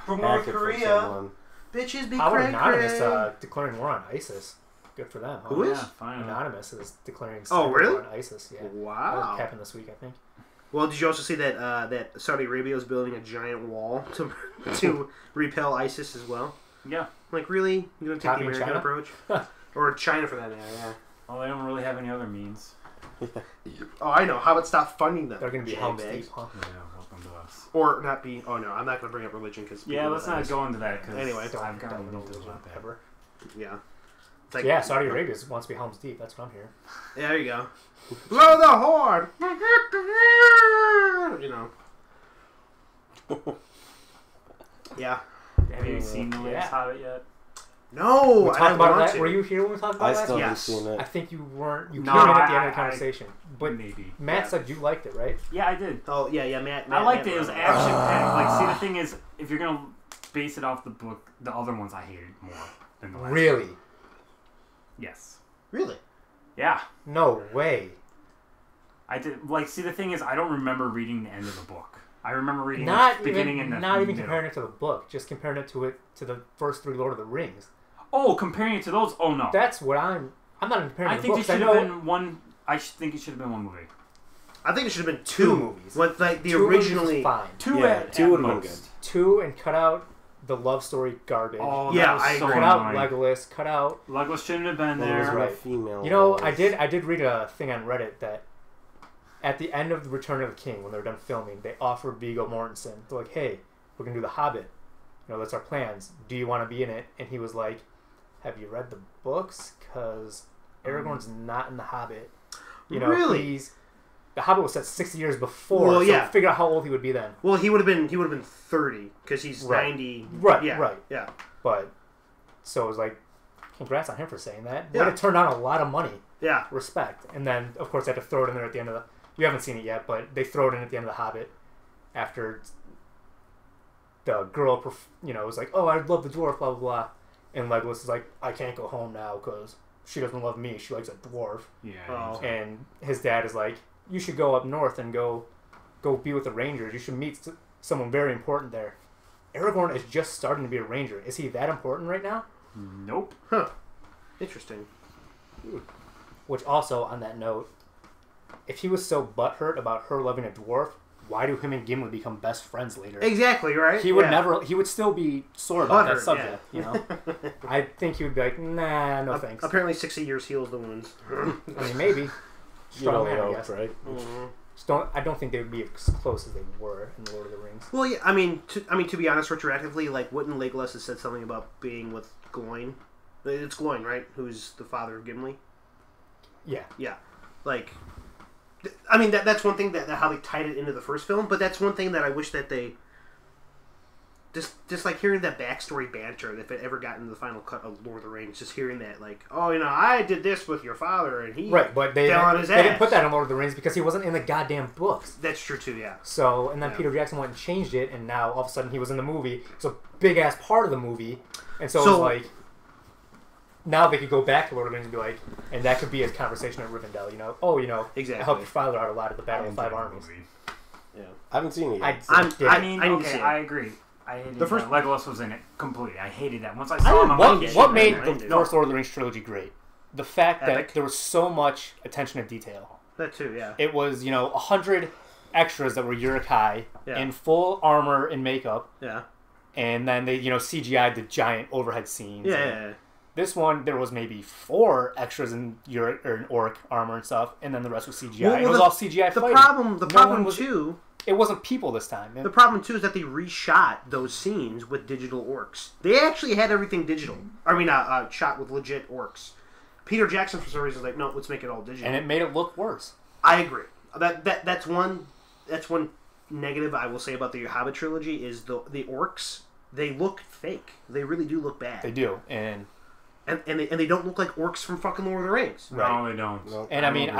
[SPEAKER 1] From North Korea. Bitches be
[SPEAKER 4] How Anonymous declaring war on ISIS. Good for them. Huh?
[SPEAKER 1] Who is?
[SPEAKER 4] Anonymous is declaring
[SPEAKER 1] war
[SPEAKER 4] on ISIS. Yeah.
[SPEAKER 1] Wow.
[SPEAKER 4] That happened this week, I think.
[SPEAKER 1] Well, did you also see that Saudi Arabia is building a giant wall to repel ISIS as well?
[SPEAKER 3] Yeah.
[SPEAKER 1] Like, really? You going to take the American approach? Or China for that matter, yeah.
[SPEAKER 3] Well, they don't really have any other means.
[SPEAKER 1] Oh, I know. How about stop funding them?
[SPEAKER 4] They're going to be helms deep, huh?
[SPEAKER 3] Yeah, welcome to us.
[SPEAKER 1] Or not be... Oh, no. I'm not going to bring up religion because...
[SPEAKER 3] Yeah, let's not go into that because...
[SPEAKER 1] Anyway.
[SPEAKER 3] I've got religion
[SPEAKER 4] ever.
[SPEAKER 1] Yeah.
[SPEAKER 4] Like, Saudi Arabia wants to be helms deep. That's what I'm hearing.
[SPEAKER 1] Yeah, there you go. Blow the horn! Yeah.
[SPEAKER 3] Have you seen the latest Hobbit yet?
[SPEAKER 1] No,
[SPEAKER 4] we talked about that. Were you here when we talked about that?
[SPEAKER 2] I still haven't seen it.
[SPEAKER 4] I think you weren't. You came in at the end of the conversation. But
[SPEAKER 3] maybe.
[SPEAKER 4] Matt said you liked it, right?
[SPEAKER 3] Yeah, I did.
[SPEAKER 1] Oh, yeah, Matt.
[SPEAKER 3] I liked it. It was action packed. Like, see, the thing is, if you're gonna base it off the book, the other ones I hated more than the last.
[SPEAKER 4] Really?
[SPEAKER 3] One. Yes.
[SPEAKER 1] Really?
[SPEAKER 3] Yeah.
[SPEAKER 4] No way.
[SPEAKER 3] I did. Like, see, the thing is, I don't remember reading the end of the book. I remember reading the beginning and the
[SPEAKER 4] not even
[SPEAKER 3] middle.
[SPEAKER 4] comparing it to the book, just comparing it to the first 3 Lord of the Rings.
[SPEAKER 3] Oh, comparing it to those? Oh no.
[SPEAKER 4] That's what I'm not comparing.
[SPEAKER 3] I think it should have been one. I think it should have been one movie.
[SPEAKER 1] I think it should have been 2
[SPEAKER 4] movies.
[SPEAKER 1] What like the
[SPEAKER 4] 2
[SPEAKER 1] originally
[SPEAKER 4] fine.
[SPEAKER 3] 2 at
[SPEAKER 2] 2 would have been good.
[SPEAKER 4] 2 and cut out the love story garbage.
[SPEAKER 3] Oh,
[SPEAKER 1] yeah,
[SPEAKER 3] I agree.
[SPEAKER 4] Cut out Legolas. Cut out.
[SPEAKER 3] Legolas shouldn't have been
[SPEAKER 2] there.
[SPEAKER 3] there.
[SPEAKER 2] Right. Female.
[SPEAKER 4] You know, I did read a thing on Reddit that at the end of the Return of the King, when they were done filming, they offered Viggo Mortensen. They're like, "Hey, we're gonna do The Hobbit. You know, that's our plans. Do you want to be in it?" And he was like, "Have you read the books? Because Aragorn's not in The Hobbit. You know,
[SPEAKER 1] really?
[SPEAKER 4] The Hobbit was set 60 years before.
[SPEAKER 1] Well,
[SPEAKER 4] so figure out how old he would be then.
[SPEAKER 1] Well, he would have been 30 because he's 90.
[SPEAKER 4] Right.
[SPEAKER 1] Yeah.
[SPEAKER 4] Right.
[SPEAKER 1] Yeah.
[SPEAKER 4] But so it was like, congrats on him for saying that.
[SPEAKER 1] Yeah.
[SPEAKER 4] But it turned out a lot of money.
[SPEAKER 1] Yeah.
[SPEAKER 4] Respect. And then of course they had to throw it in there at the end of the. You haven't seen it yet, but they throw it in at the end of The Hobbit after the girl, was like, "Oh, I love the dwarf," blah blah blah, and Legolas is like, "I can't go home now because she doesn't love me. She likes a dwarf."
[SPEAKER 3] Yeah.
[SPEAKER 1] Oh.
[SPEAKER 4] And his dad is like, "You should go up north and go be with the Rangers. You should meet someone very important there." Aragorn is just starting to be a Ranger. Is he that important right now?
[SPEAKER 3] Nope.
[SPEAKER 1] Huh. Interesting.
[SPEAKER 4] Which also, on that note, if he was so butthurt about her loving a dwarf, why do him and Gimli become best friends later?
[SPEAKER 1] Exactly, right?
[SPEAKER 4] He would never. He would still be sore about that subject.
[SPEAKER 1] Yeah.
[SPEAKER 4] You know, I think he would be like, "Nah, no thanks."
[SPEAKER 1] Apparently, 60 years heals the wounds.
[SPEAKER 4] I mean, maybe. Strong man, I guess.
[SPEAKER 2] Right?
[SPEAKER 1] Mm-hmm.
[SPEAKER 4] I don't think they would be as close as they were in Lord of the Rings.
[SPEAKER 1] Well, yeah. I mean, to be honest, retroactively, like, wouldn't Legolas have said something about being with Gloin? It's Gloin, right? Who's the father of Gimli?
[SPEAKER 4] Yeah.
[SPEAKER 1] Yeah. Like, I mean, that's one thing that how they tied it into the first film, but that's one thing that I wish that they just like hearing that backstory banter, if it ever got into the final cut of Lord of the Rings, just hearing that, like, "Oh, you know, I did this with your father," and he
[SPEAKER 4] right, but they
[SPEAKER 1] fell on his ass.
[SPEAKER 4] Didn't put that in Lord of the Rings because he wasn't in the goddamn books.
[SPEAKER 1] That's true too, yeah.
[SPEAKER 4] So, and then Peter Jackson went and changed it, and now all of a sudden he was in the movie. It's a big ass part of the movie, and so it was like, now they could go back to Lord of the Rings and be like, and that could be a conversation at Rivendell, you know, "Oh, you know,
[SPEAKER 1] exactly.
[SPEAKER 4] I helped your father out a lot at the Battle of Five Armies."
[SPEAKER 2] Yeah, I haven't seen it yet.
[SPEAKER 3] I agree. I hated the first Legolas was in it completely. I hated that. Once I saw him,
[SPEAKER 4] what made the first Lord of the Rings trilogy great? The fact that there was so much attention to detail.
[SPEAKER 1] That too, yeah.
[SPEAKER 4] It was, 100 extras that were Uruk-hai in full armor and makeup.
[SPEAKER 1] Yeah.
[SPEAKER 4] And then they, CGI'd the giant overhead scenes.
[SPEAKER 1] Yeah.
[SPEAKER 4] This one, there was maybe 4 extras in orc armor and stuff, and then the rest was CGI. Well, it was all CGI fighting.
[SPEAKER 1] The problem too...
[SPEAKER 4] It wasn't people this time.
[SPEAKER 1] The problem, too, is that they reshot those scenes with digital orcs. They actually had everything digital. I mean, shot with legit orcs. Peter Jackson, for some reason, was like, "No, let's make it all digital."
[SPEAKER 4] And it made it look worse.
[SPEAKER 1] I agree. That's one negative I will say about the Hobbit trilogy is the orcs. They look fake. They really do look bad.
[SPEAKER 4] They do, and
[SPEAKER 1] they don't look like orcs from fucking Lord of the Rings.
[SPEAKER 3] Right. No, they don't.
[SPEAKER 4] No. And I mean,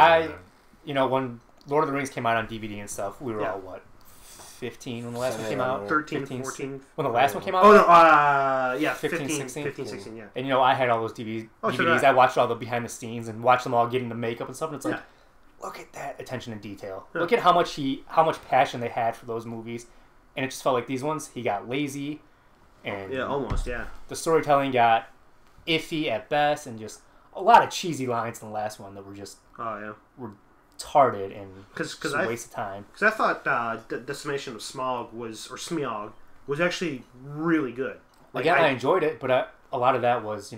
[SPEAKER 4] when Lord of the Rings came out on DVD and stuff, we were all, 15 when the last one came out?
[SPEAKER 1] 13, 14.
[SPEAKER 4] When the last one came out?
[SPEAKER 1] Oh, no,
[SPEAKER 4] 15, 16?
[SPEAKER 1] 15, 16, yeah.
[SPEAKER 4] And, I had all those DVDs. I watched all the behind the scenes and watched them all get into makeup and stuff, and it's like, look at that attention to detail. Yeah. Look at how much passion they had for those movies. And it just felt like these ones, he got lazy. And
[SPEAKER 1] yeah, almost, yeah.
[SPEAKER 4] The storytelling got iffy at best, and just a lot of cheesy lines in the last one that were just...
[SPEAKER 1] Oh, yeah.
[SPEAKER 4] Were retarded and just a waste of time.
[SPEAKER 1] Because I thought Decimation of Smaug was actually really good.
[SPEAKER 4] Like, again, I enjoyed it, but a lot of that was,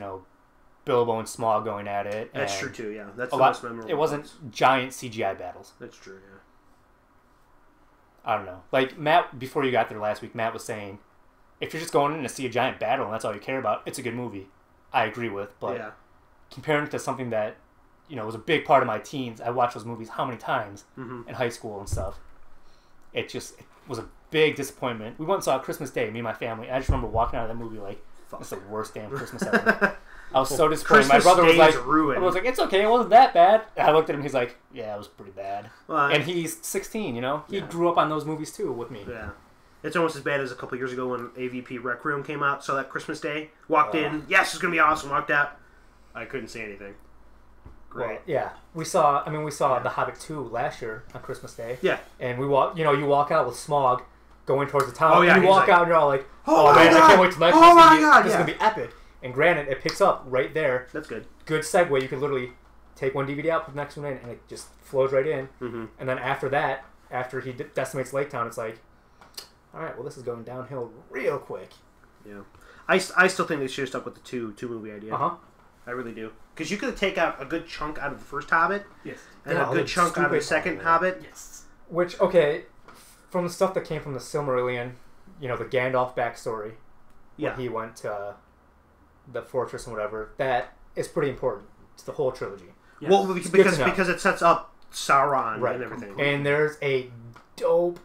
[SPEAKER 4] Bilbo and Smaug going at it.
[SPEAKER 1] That's true too, yeah. That's the most memorable.
[SPEAKER 4] It wasn't giant CGI battles.
[SPEAKER 1] That's true, yeah.
[SPEAKER 4] I don't know. Like, Matt, before you got there last week, Matt was saying, if you're just going in to see a giant battle and that's all you care about, it's a good movie. I agree with, but comparing it to something that was a big part of my teens. I watched those movies how many times in high school and stuff. it was a big disappointment. We went and saw it Christmas Day, me and my family. I just remember walking out of that movie like, it's the worst damn Christmas ever. I was so disappointed.
[SPEAKER 1] Christmas
[SPEAKER 4] my brother was like,
[SPEAKER 1] ruined.
[SPEAKER 4] I was like, it's okay, it wasn't that bad. And I looked at him, he's like, yeah, it was pretty bad.
[SPEAKER 1] Well,
[SPEAKER 4] and he's 16, you know? He grew up on those movies too with me.
[SPEAKER 1] Yeah. It's almost as bad as a couple years ago when AVP Rec Room came out. Saw that Christmas Day. Walked in. Yes, it's going to be awesome. Walked out. I couldn't see anything. Great.
[SPEAKER 4] Well, yeah. We saw The Hobbit 2 last year on Christmas Day.
[SPEAKER 1] Yeah.
[SPEAKER 4] And you walk out with Smaug going towards the town.
[SPEAKER 1] Oh, yeah.
[SPEAKER 4] And you walk out and you're all like,
[SPEAKER 1] oh
[SPEAKER 4] man,
[SPEAKER 1] God.
[SPEAKER 4] I can't wait till next
[SPEAKER 1] year. Oh, my God.
[SPEAKER 4] This is going to be epic. And granted, it picks up right there.
[SPEAKER 1] That's good.
[SPEAKER 4] Good segue. You could literally take one DVD out, put the next one in, and it just flows right in.
[SPEAKER 1] Mm-hmm.
[SPEAKER 4] And then after that, after he decimates Lake Town, it's like, all right, well, this is going downhill real quick.
[SPEAKER 1] Yeah. I still think they should have stuck with the two movie idea.
[SPEAKER 4] Uh-huh.
[SPEAKER 1] I really do. Because you could take out a good chunk out of the first Hobbit.
[SPEAKER 3] Yes.
[SPEAKER 1] And a good chunk out of the second Hobbit.
[SPEAKER 3] Yes.
[SPEAKER 4] Which, okay, from the stuff that came from the Silmarillion, the Gandalf backstory, when he went to the fortress and whatever, that is pretty important to the whole trilogy.
[SPEAKER 1] Yes. Well, because it sets up Sauron and everything.
[SPEAKER 4] And there's a dope,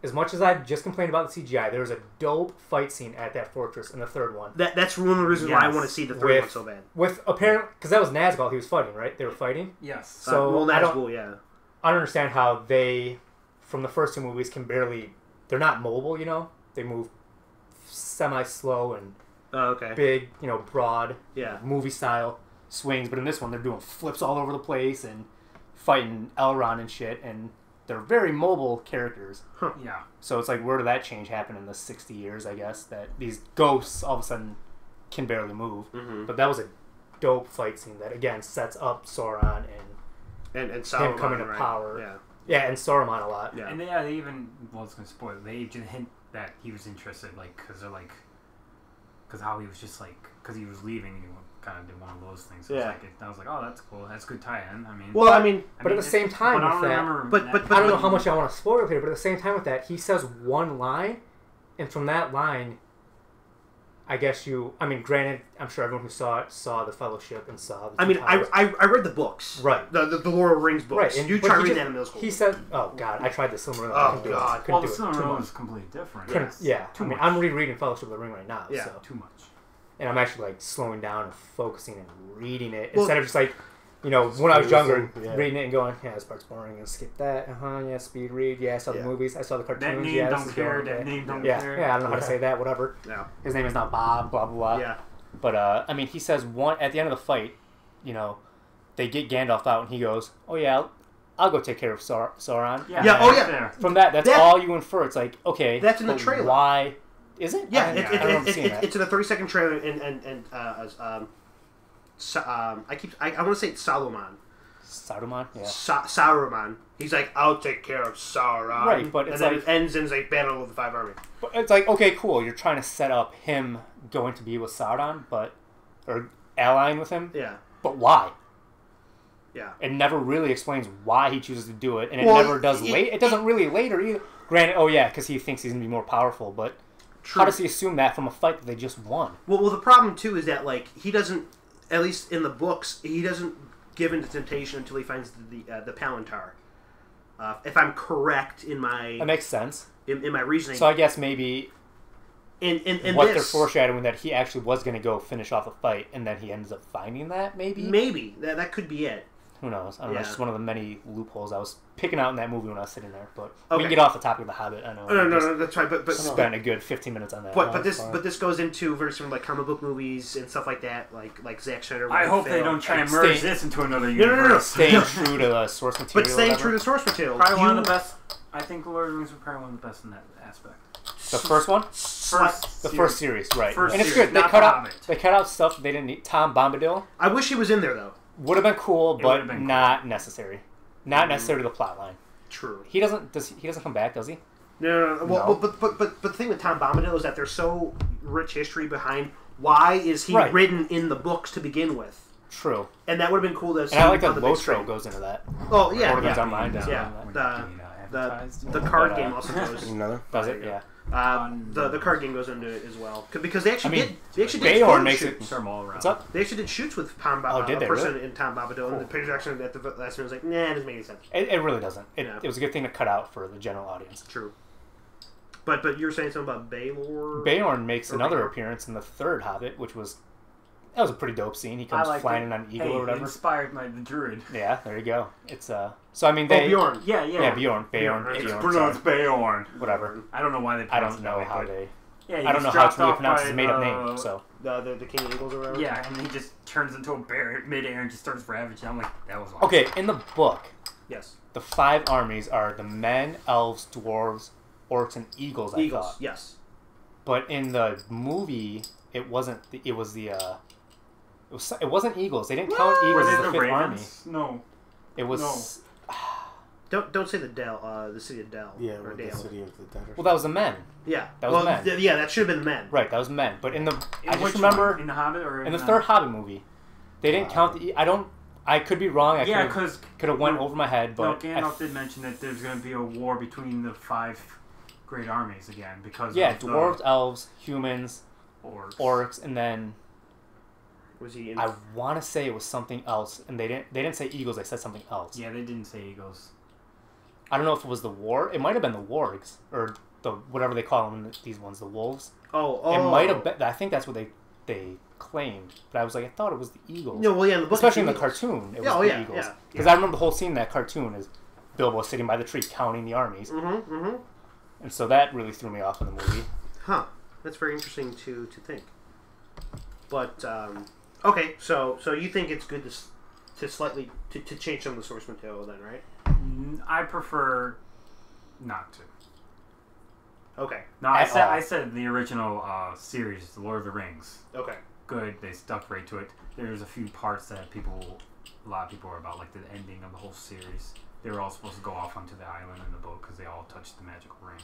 [SPEAKER 4] as much as I just complained about the CGI, there's a dope fight scene at that fortress in the third one.
[SPEAKER 1] That's one of the reasons why I want to see the third one so bad.
[SPEAKER 4] With apparently, because that was Nazgul he was fighting, right? They were fighting?
[SPEAKER 3] Yes.
[SPEAKER 4] So
[SPEAKER 1] Nazgul, yeah.
[SPEAKER 4] I don't understand how they, from the first two movies, can barely, they're not mobile, They move semi-slow and big, broad, movie style swings. But in this one, they're doing flips all over the place and fighting Elrond and shit. And they're very mobile characters.
[SPEAKER 1] Huh.
[SPEAKER 3] Yeah.
[SPEAKER 4] So it's like, where did that change happen in the 60 years, I guess? That these ghosts all of a sudden can barely move.
[SPEAKER 1] Mm-hmm.
[SPEAKER 4] But that was a dope fight scene that, again, sets up Sauron and
[SPEAKER 1] Saruman,
[SPEAKER 4] him coming to power. Yeah, and Saruman a lot.
[SPEAKER 1] Yeah.
[SPEAKER 3] And they even, well, it's going to spoil it, they even hint that he was interested, because how he was just because he was leaving and he kind of did one of those things. So I was like, oh, that's cool. That's good tie-in.
[SPEAKER 4] But at the same time with that, but I don't know how much I want to spoil here, but at the same time with that, he says one line, and from that line, I guess granted, I'm sure everyone who saw it saw the Fellowship and saw the
[SPEAKER 1] I read the books.
[SPEAKER 4] Right.
[SPEAKER 1] The Lord of the Rings books.
[SPEAKER 4] Right. And
[SPEAKER 1] you try to read that in middle school.
[SPEAKER 4] He said, oh, God, I tried the Silmarillion.
[SPEAKER 1] Oh, God.
[SPEAKER 3] Well, the Silmarillion was completely different.
[SPEAKER 4] Yeah. I'm rereading Fellowship of the Ring right now.
[SPEAKER 1] Yeah.
[SPEAKER 4] So.
[SPEAKER 3] Too much.
[SPEAKER 4] And I'm actually, slowing down and focusing and reading it. Instead of just, when I was younger, reading it and going, yeah, this part's boring, and skip that. Speed read. Yeah, I saw the movies. I saw the cartoons.
[SPEAKER 3] That name don't care. That name don't care.
[SPEAKER 4] Yeah, I don't know how to say that, whatever.
[SPEAKER 1] Yeah.
[SPEAKER 4] His name is not Bob, blah, blah, blah.
[SPEAKER 1] Yeah.
[SPEAKER 4] But, he says at the end of the fight, they get Gandalf out, and he goes, oh, yeah, I'll go take care of Sauron.
[SPEAKER 1] Yeah.
[SPEAKER 4] From that's all you infer. It's like, okay.
[SPEAKER 1] That's in the trailer.
[SPEAKER 4] Why? Is it?
[SPEAKER 1] Yeah, it's in the 30-second trailer, and I want to say it's Saruman.
[SPEAKER 4] Saruman, yeah.
[SPEAKER 1] Saruman. He's like, I'll take care of Sauron.
[SPEAKER 4] Right, but it's
[SPEAKER 1] and then it ends in Battle of the Five Armies.
[SPEAKER 4] But it's like, okay, cool. You're trying to set up him going to be with Sauron, or allying with him.
[SPEAKER 1] Yeah.
[SPEAKER 4] But why?
[SPEAKER 1] Yeah.
[SPEAKER 4] It never really explains why he chooses to do it, and it never does late. It doesn't really later either. Granted, because he thinks he's gonna be more powerful, but. True. How does he assume that from a fight that they just won?
[SPEAKER 1] Well, the problem, too, is that, he doesn't, at least in the books, he doesn't give in to temptation until he finds the Palantir. If I'm correct in my...
[SPEAKER 4] That makes sense.
[SPEAKER 1] In my reasoning.
[SPEAKER 4] So I guess maybe they're foreshadowing that he actually was going to go finish off a fight, and then he ends up finding that, maybe?
[SPEAKER 1] Maybe. That could be it.
[SPEAKER 4] Who knows? I don't know. It's just one of the many loopholes I was picking out in that movie when I was sitting there. But we can get off the topic of The Hobbit. I know.
[SPEAKER 1] No, that's right. But
[SPEAKER 4] spent a good 15 minutes on that.
[SPEAKER 1] But this goes into very similar comic book movies and stuff like that, like Zack Snyder.
[SPEAKER 3] I hope they don't try and merge this into another universe.
[SPEAKER 1] No.
[SPEAKER 4] Staying true to the source material.
[SPEAKER 1] But staying true to the source material.
[SPEAKER 3] Probably one of the best. I think Lord of the Rings was probably one of the best in that aspect.
[SPEAKER 4] The first one?
[SPEAKER 3] First
[SPEAKER 4] series, right.
[SPEAKER 3] First
[SPEAKER 4] and it's
[SPEAKER 3] series,
[SPEAKER 4] good. They cut out stuff they didn't need. Tom Bombadil.
[SPEAKER 1] I wish he was in there, though.
[SPEAKER 4] Would have been cool, but not necessary. Not necessary to the plot line.
[SPEAKER 1] True.
[SPEAKER 4] He doesn't come back, does he?
[SPEAKER 1] No. Well, but the thing with Tom Bombadil is that there's so rich history behind why is he written in the books to begin with.
[SPEAKER 4] True.
[SPEAKER 1] And that would have been cool to see.
[SPEAKER 4] And I like that Lotro goes into that.
[SPEAKER 1] Oh, yeah.
[SPEAKER 4] Online down.
[SPEAKER 1] The card game also goes.
[SPEAKER 2] Another?
[SPEAKER 4] Does it? Yeah.
[SPEAKER 1] The card game goes into it as well because they actually did. They actually
[SPEAKER 3] did
[SPEAKER 1] Bayor
[SPEAKER 3] makes
[SPEAKER 1] shoots.
[SPEAKER 3] it all around.
[SPEAKER 1] What's up? They actually did shoots with Tom Bombadil.
[SPEAKER 2] Did they
[SPEAKER 1] person
[SPEAKER 2] really?
[SPEAKER 1] in Tom Bombadil, and the Peter Jackson at the last minute was like, "Nah, it doesn't make any sense."
[SPEAKER 4] It really doesn't. It was a good thing to cut out for the general audience.
[SPEAKER 1] True. But you were saying something about Bayor.
[SPEAKER 4] Bayorn makes another appearance in the third Hobbit, which was a pretty dope scene. He comes flying in on an eagle or whatever.
[SPEAKER 3] Inspired by the druid.
[SPEAKER 4] Yeah, there you go. It's So I mean, they.
[SPEAKER 1] Bjorn.
[SPEAKER 3] Yeah.
[SPEAKER 4] Bjorn.
[SPEAKER 3] It's pronounced Bayorn.
[SPEAKER 4] Whatever.
[SPEAKER 3] I don't know why they.
[SPEAKER 4] I don't know how they.
[SPEAKER 3] Yeah,
[SPEAKER 4] I don't know how it's really pronounced. It's a made-up name. So
[SPEAKER 1] the King of Eagles or whatever.
[SPEAKER 3] Yeah, and he just turns into a bear mid-air and just starts ravaging. I'm like, that was awesome.
[SPEAKER 4] Okay, in the book,
[SPEAKER 1] yes,
[SPEAKER 4] the 5 armies are the men, elves, dwarves, orcs, and eagles. I thought.
[SPEAKER 1] Yes.
[SPEAKER 4] But in the movie, it wasn't. It wasn't eagles. They didn't count eagles as the 5th army.
[SPEAKER 3] No.
[SPEAKER 4] It was.
[SPEAKER 1] Don't say the Dell. The city of Dell.
[SPEAKER 2] Yeah,
[SPEAKER 1] or
[SPEAKER 2] the
[SPEAKER 1] Dale.
[SPEAKER 2] city of the dead.
[SPEAKER 1] Well,
[SPEAKER 4] that was the men.
[SPEAKER 1] Yeah,
[SPEAKER 4] that was men.
[SPEAKER 1] Yeah, that should have been the men.
[SPEAKER 4] Right, that was men. But in the, I just
[SPEAKER 3] remember
[SPEAKER 4] remember
[SPEAKER 3] in the Hobbit or
[SPEAKER 4] in the third Hobbit movie, they didn't count the. I could be wrong. I could have went over my head, but
[SPEAKER 3] Gandalf did mention that there's going to be a war between the 5 great armies again because
[SPEAKER 4] dwarves, elves, humans, orcs, and then.
[SPEAKER 1] Was he?
[SPEAKER 4] I want to say it was something else, and they didn't say eagles. They said something else.
[SPEAKER 3] Yeah, they didn't say eagles.
[SPEAKER 4] I don't know if it was the war. It might have been the wargs or the whatever they call them. These ones, the wolves.
[SPEAKER 1] Oh.
[SPEAKER 4] It might have been. I think that's what they claimed. But I was like, I thought it was the eagles.
[SPEAKER 1] No, well, yeah, in the book,
[SPEAKER 4] especially in the cartoon, it was the eagles. Because I remember the whole scene in that cartoon is Bilbo sitting by the tree counting the armies.
[SPEAKER 1] Mm-hmm.
[SPEAKER 4] And so that really threw me off in the movie.
[SPEAKER 1] Huh. That's very interesting to think. But okay, so you think it's good to slightly to change some of the source material then, right?
[SPEAKER 3] I prefer not to.
[SPEAKER 1] Okay.
[SPEAKER 3] No, I said the original series, The Lord of the Rings.
[SPEAKER 1] Okay.
[SPEAKER 3] Good. They stuck right to it. There's a few parts that a lot of people are about, like the ending of the whole series. They were all supposed to go off onto the island in the boat because they all touched the magical ring.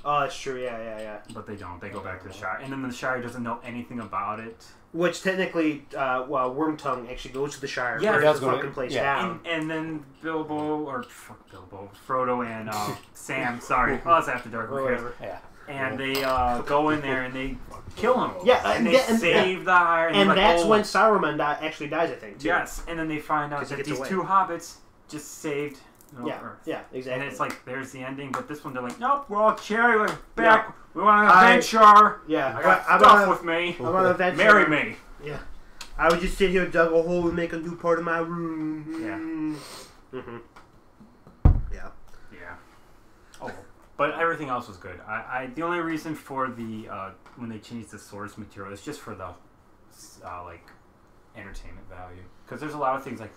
[SPEAKER 1] Oh, that's true. Yeah.
[SPEAKER 3] But they don't. They go back to the Shire, and then the Shire doesn't know anything about it.
[SPEAKER 1] Which technically, Wormtongue actually goes to the Shire.
[SPEAKER 3] Yeah,
[SPEAKER 1] that's the fucking place down.
[SPEAKER 3] And then Frodo and Sam. Sorry, it's after dark.
[SPEAKER 1] Whatever.
[SPEAKER 4] Yeah.
[SPEAKER 3] And they go in there and they kill him.
[SPEAKER 1] Yeah,
[SPEAKER 3] and they save the Shire.
[SPEAKER 1] And that's when Saruman actually dies, I think. Too.
[SPEAKER 3] Yes, and then they find out that these 2 hobbits just saved. Earth.
[SPEAKER 1] Yeah, exactly.
[SPEAKER 3] And it's like, there's the ending, but this one they're like, nope, we're all cherry, we're back, we want an adventure.
[SPEAKER 1] Yeah,
[SPEAKER 3] I got stuff with me.
[SPEAKER 1] I want an adventure.
[SPEAKER 3] Marry me.
[SPEAKER 1] Yeah. I would just sit here, dug a hole, and make a new part of my room.
[SPEAKER 3] Yeah.
[SPEAKER 1] Yeah.
[SPEAKER 3] Oh, but everything else was good. The only reason for the, when they changed the source material, is just for the, entertainment value. Because there's a lot of things, like,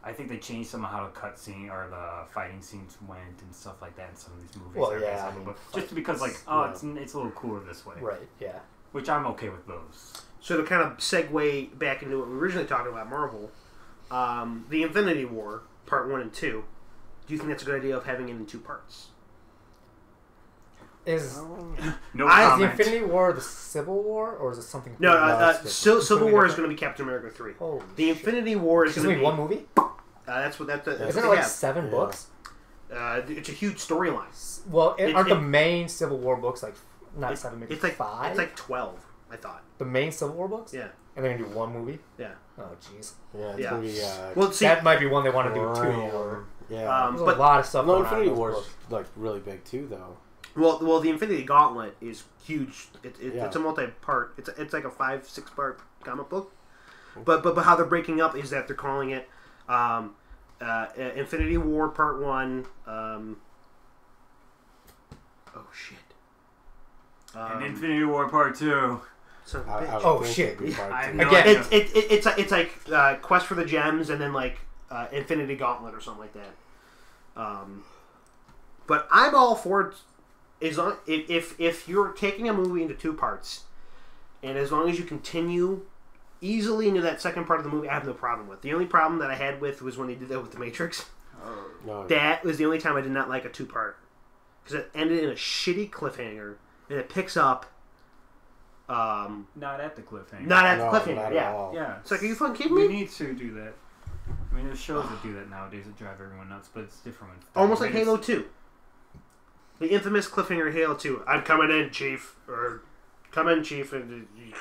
[SPEAKER 3] I think they changed some of how the cut scene or the fighting scenes went and stuff like that in some of these movies.
[SPEAKER 4] Well, yeah.
[SPEAKER 3] Just because, it's a little cooler this way.
[SPEAKER 4] Right, yeah.
[SPEAKER 3] Which I'm okay with those.
[SPEAKER 1] So to kind of segue back into what we were originally talking about, Marvel, the Infinity War, Part 1 and 2, do you think that's a good idea of having it in 2 parts?
[SPEAKER 4] Is
[SPEAKER 3] the
[SPEAKER 4] Infinity War the Civil War, or is it something?
[SPEAKER 1] No, Civil War is going to be Captain America 3.
[SPEAKER 4] Holy
[SPEAKER 1] the Infinity War is going to be
[SPEAKER 4] one movie.
[SPEAKER 1] Isn't
[SPEAKER 4] it like 7 books?
[SPEAKER 1] It's a huge storyline.
[SPEAKER 4] Well, aren't the main Civil War books like not 7, maybe
[SPEAKER 1] it's like
[SPEAKER 4] 5?
[SPEAKER 1] It's like 12, I thought.
[SPEAKER 4] The main Civil War books?
[SPEAKER 1] Yeah.
[SPEAKER 4] And they're gonna do 1 movie?
[SPEAKER 1] Yeah.
[SPEAKER 4] Oh, jeez.
[SPEAKER 2] Yeah. It's gonna be,
[SPEAKER 1] well, see,
[SPEAKER 4] that might be one they want to do too. Or,
[SPEAKER 2] yeah.
[SPEAKER 4] There's a lot of stuff.
[SPEAKER 2] No, Infinity War is like really big too, though.
[SPEAKER 1] Well, the Infinity Gauntlet is huge. It's a multi-part. It's like a 5-6 part comic book. But how they're breaking up is that they're calling it Infinity War Part 1. Oh shit.
[SPEAKER 3] And Infinity War Part 2.
[SPEAKER 4] Oh shit!
[SPEAKER 1] Again, it's like Quest for the Gems and then like Infinity Gauntlet or something like that. But I'm all for it. If you're taking a movie into 2 parts, and as long as you continue easily into that second part of the movie, I have no problem with. The only problem that I had with was when they did that with The Matrix. That was the only time I did not like a 2-part, because it ended in a shitty cliffhanger, and it picks up.
[SPEAKER 3] Not at the cliffhanger.
[SPEAKER 1] Not at the cliffhanger.
[SPEAKER 3] Yeah.
[SPEAKER 1] It's like, are you fucking kidding me?
[SPEAKER 3] You need to do that. I mean, there's shows that do that nowadays that drive everyone nuts, but it's different.
[SPEAKER 1] Almost like Halo 2. The infamous cliffhanger Halo 2. I'm coming in, Chief. Or, come in, Chief. And he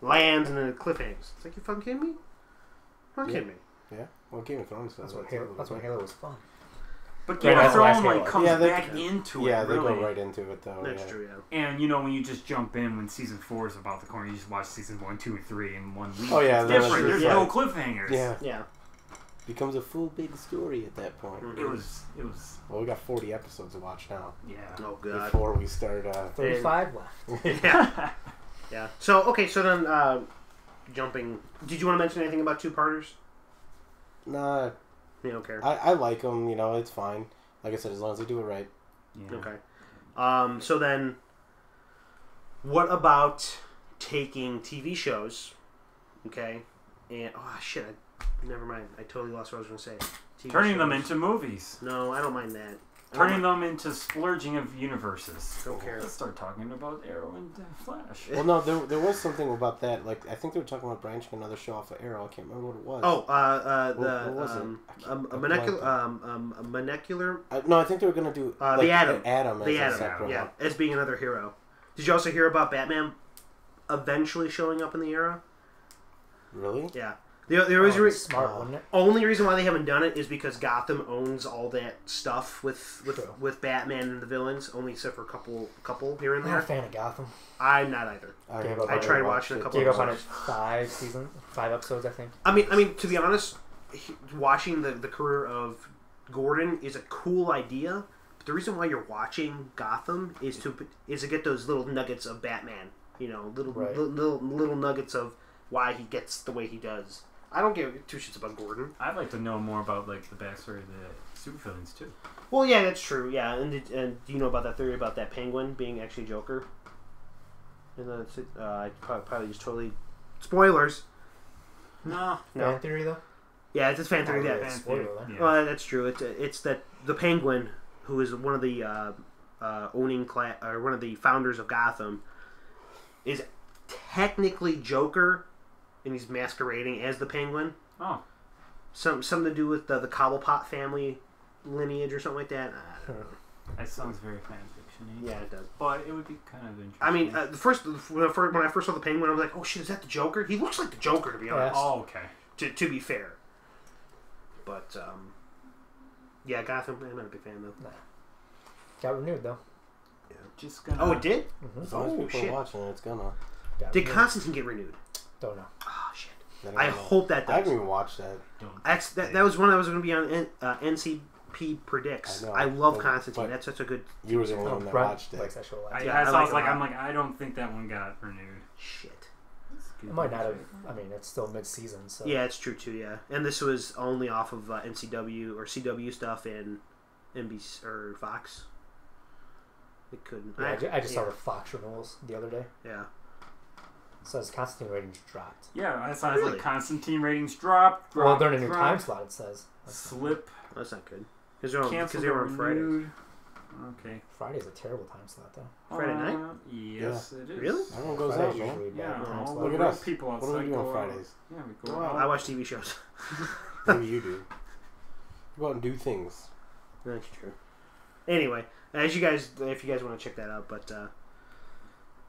[SPEAKER 1] lands and then it cliffhangers. It's like, you fucking kidding me? Fucking kidding me.
[SPEAKER 2] Yeah. Well, Game of Thrones.
[SPEAKER 4] That's what Halo was fun.
[SPEAKER 3] But Game of Thrones like comes back into it.
[SPEAKER 2] Yeah, they
[SPEAKER 3] really.
[SPEAKER 2] go right into it though.
[SPEAKER 1] That's true. Yeah.
[SPEAKER 3] And you know when you just jump in when season 4 is about the corner, you just watch seasons 1, 2, and 3 in 1 week.
[SPEAKER 2] Oh yeah,
[SPEAKER 3] it's different. There's no cliffhangers.
[SPEAKER 2] Yeah.
[SPEAKER 1] Yeah.
[SPEAKER 2] Becomes a full big story at that point.
[SPEAKER 3] It was.
[SPEAKER 2] Well, we got 40 episodes to watch now.
[SPEAKER 3] Yeah.
[SPEAKER 1] Oh god.
[SPEAKER 2] Before we start.
[SPEAKER 4] 35 left.
[SPEAKER 1] Yeah. Yeah. So okay. So then, jumping. Did you want to mention anything about two-parters?
[SPEAKER 2] Nah.
[SPEAKER 1] You don't care.
[SPEAKER 2] I like them. You know, it's fine. Like I said, as long as they do it right.
[SPEAKER 3] Yeah.
[SPEAKER 1] Okay. So then, what about taking TV shows? Okay. And shit. Never mind. I totally lost what I was going to say.
[SPEAKER 3] Turning them into movies.
[SPEAKER 1] No, I don't mind that.
[SPEAKER 3] Turning them into splurging of universes.
[SPEAKER 1] Don't care.
[SPEAKER 3] Let's start talking about Arrow and Flash.
[SPEAKER 2] Well, no, there was something about that. Like, I think they were talking about branching another show off of Arrow. I can't remember what it was.
[SPEAKER 1] Oh,
[SPEAKER 2] what was it?
[SPEAKER 1] a molecular.
[SPEAKER 2] No, I think they were going to do
[SPEAKER 1] the Atom.
[SPEAKER 2] As
[SPEAKER 1] the
[SPEAKER 2] a
[SPEAKER 1] Atom.
[SPEAKER 2] separate
[SPEAKER 1] Yeah,
[SPEAKER 2] one.
[SPEAKER 1] as being another hero. Did you also hear about Batman eventually showing up in the Arrow?
[SPEAKER 2] Really?
[SPEAKER 1] Yeah. The
[SPEAKER 4] smart, wouldn't it?
[SPEAKER 1] only reason why they haven't done it is because Gotham owns all that stuff with Batman and the villains, only except for a couple here and
[SPEAKER 4] I'm
[SPEAKER 1] there.
[SPEAKER 4] not a fan of Gotham.
[SPEAKER 1] I'm not either. I tried watching a couple.
[SPEAKER 4] Gave up on it 5 episodes, I think.
[SPEAKER 1] I mean, to be honest, watching the career of Gordon is a cool idea. But the reason why you're watching Gotham is to get those little nuggets of Batman. You know, little nuggets of why he gets the way he does. I don't give two shits about Gordon.
[SPEAKER 3] I'd like to know more about like the backstory of the supervillains too.
[SPEAKER 1] Well, yeah, that's true. Yeah, and do you know about that theory about that Penguin being actually Joker? And then I probably just totally spoilers.
[SPEAKER 3] No.
[SPEAKER 4] Fan theory though.
[SPEAKER 1] Yeah, it's a fan theory. Yeah, well, that's true. It's that the Penguin, who is one of the owning class or one of the founders of Gotham, is technically Joker. And he's masquerading as the Penguin.
[SPEAKER 3] Oh.
[SPEAKER 1] Something to do with the Cobblepot family lineage or something like that.
[SPEAKER 3] That sounds very fan fiction-y.
[SPEAKER 1] Yeah, it does.
[SPEAKER 3] But it would be kind of interesting.
[SPEAKER 1] I mean, when I first saw the Penguin, I was like, oh shit, is that the Joker? He looks like the Joker, to be honest.
[SPEAKER 3] Oh, okay.
[SPEAKER 1] To be fair. But, yeah, Gotham, I'm not a big fan, though.
[SPEAKER 4] Nah. Got renewed, though.
[SPEAKER 1] Yeah.
[SPEAKER 3] Just gonna...
[SPEAKER 1] Oh, it did?
[SPEAKER 2] Mm-hmm. As long as people are watching it, it's gonna.
[SPEAKER 1] Did Constantine get renewed?
[SPEAKER 4] Don't know.
[SPEAKER 1] Oh shit! I hope that does.
[SPEAKER 2] I haven't even watched that.
[SPEAKER 1] That was one that was going to be on NCP Predicts. I love Constantine. That's such a good.
[SPEAKER 2] You were the only one that watched it.
[SPEAKER 3] I don't think that one got renewed.
[SPEAKER 1] Shit.
[SPEAKER 4] It might not have. I mean, it's still mid-season, so.
[SPEAKER 1] Yeah, it's true too. Yeah, and this was only off of NCW or CW stuff and NBC or Fox. It couldn't.
[SPEAKER 4] Yeah, I just saw the Fox renewals the other day.
[SPEAKER 1] Yeah.
[SPEAKER 4] It says Constantine ratings dropped.
[SPEAKER 3] Yeah, I saw like Constantine ratings dropped.
[SPEAKER 4] Well, they're in a new time slot, it says.
[SPEAKER 3] Slip.
[SPEAKER 1] Well, that's not good. Because they were on Fridays.
[SPEAKER 3] Okay.
[SPEAKER 4] Friday's a terrible time slot, though.
[SPEAKER 1] Friday night?
[SPEAKER 3] Yes, it is.
[SPEAKER 1] Really?
[SPEAKER 2] Everyone goes out, man.
[SPEAKER 3] Yeah,
[SPEAKER 2] look at us.
[SPEAKER 3] People outside.
[SPEAKER 2] What do we do on Fridays?
[SPEAKER 3] Yeah, we go out.
[SPEAKER 1] I watch TV shows.
[SPEAKER 2] Maybe you do. Go out and do things.
[SPEAKER 1] That's true. Anyway, if you guys want to check that out, but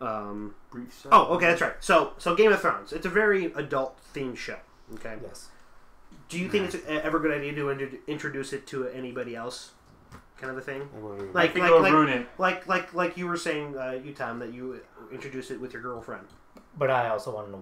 [SPEAKER 1] okay, that's right. So Game of Thrones. It's a very adult themed show. Okay.
[SPEAKER 4] Yes.
[SPEAKER 1] Do you think it's ever a good idea to introduce it to anybody else? Kind of a thing. Like you were saying, you Tom, that you introduce it with your girlfriend.
[SPEAKER 4] But I also wanted to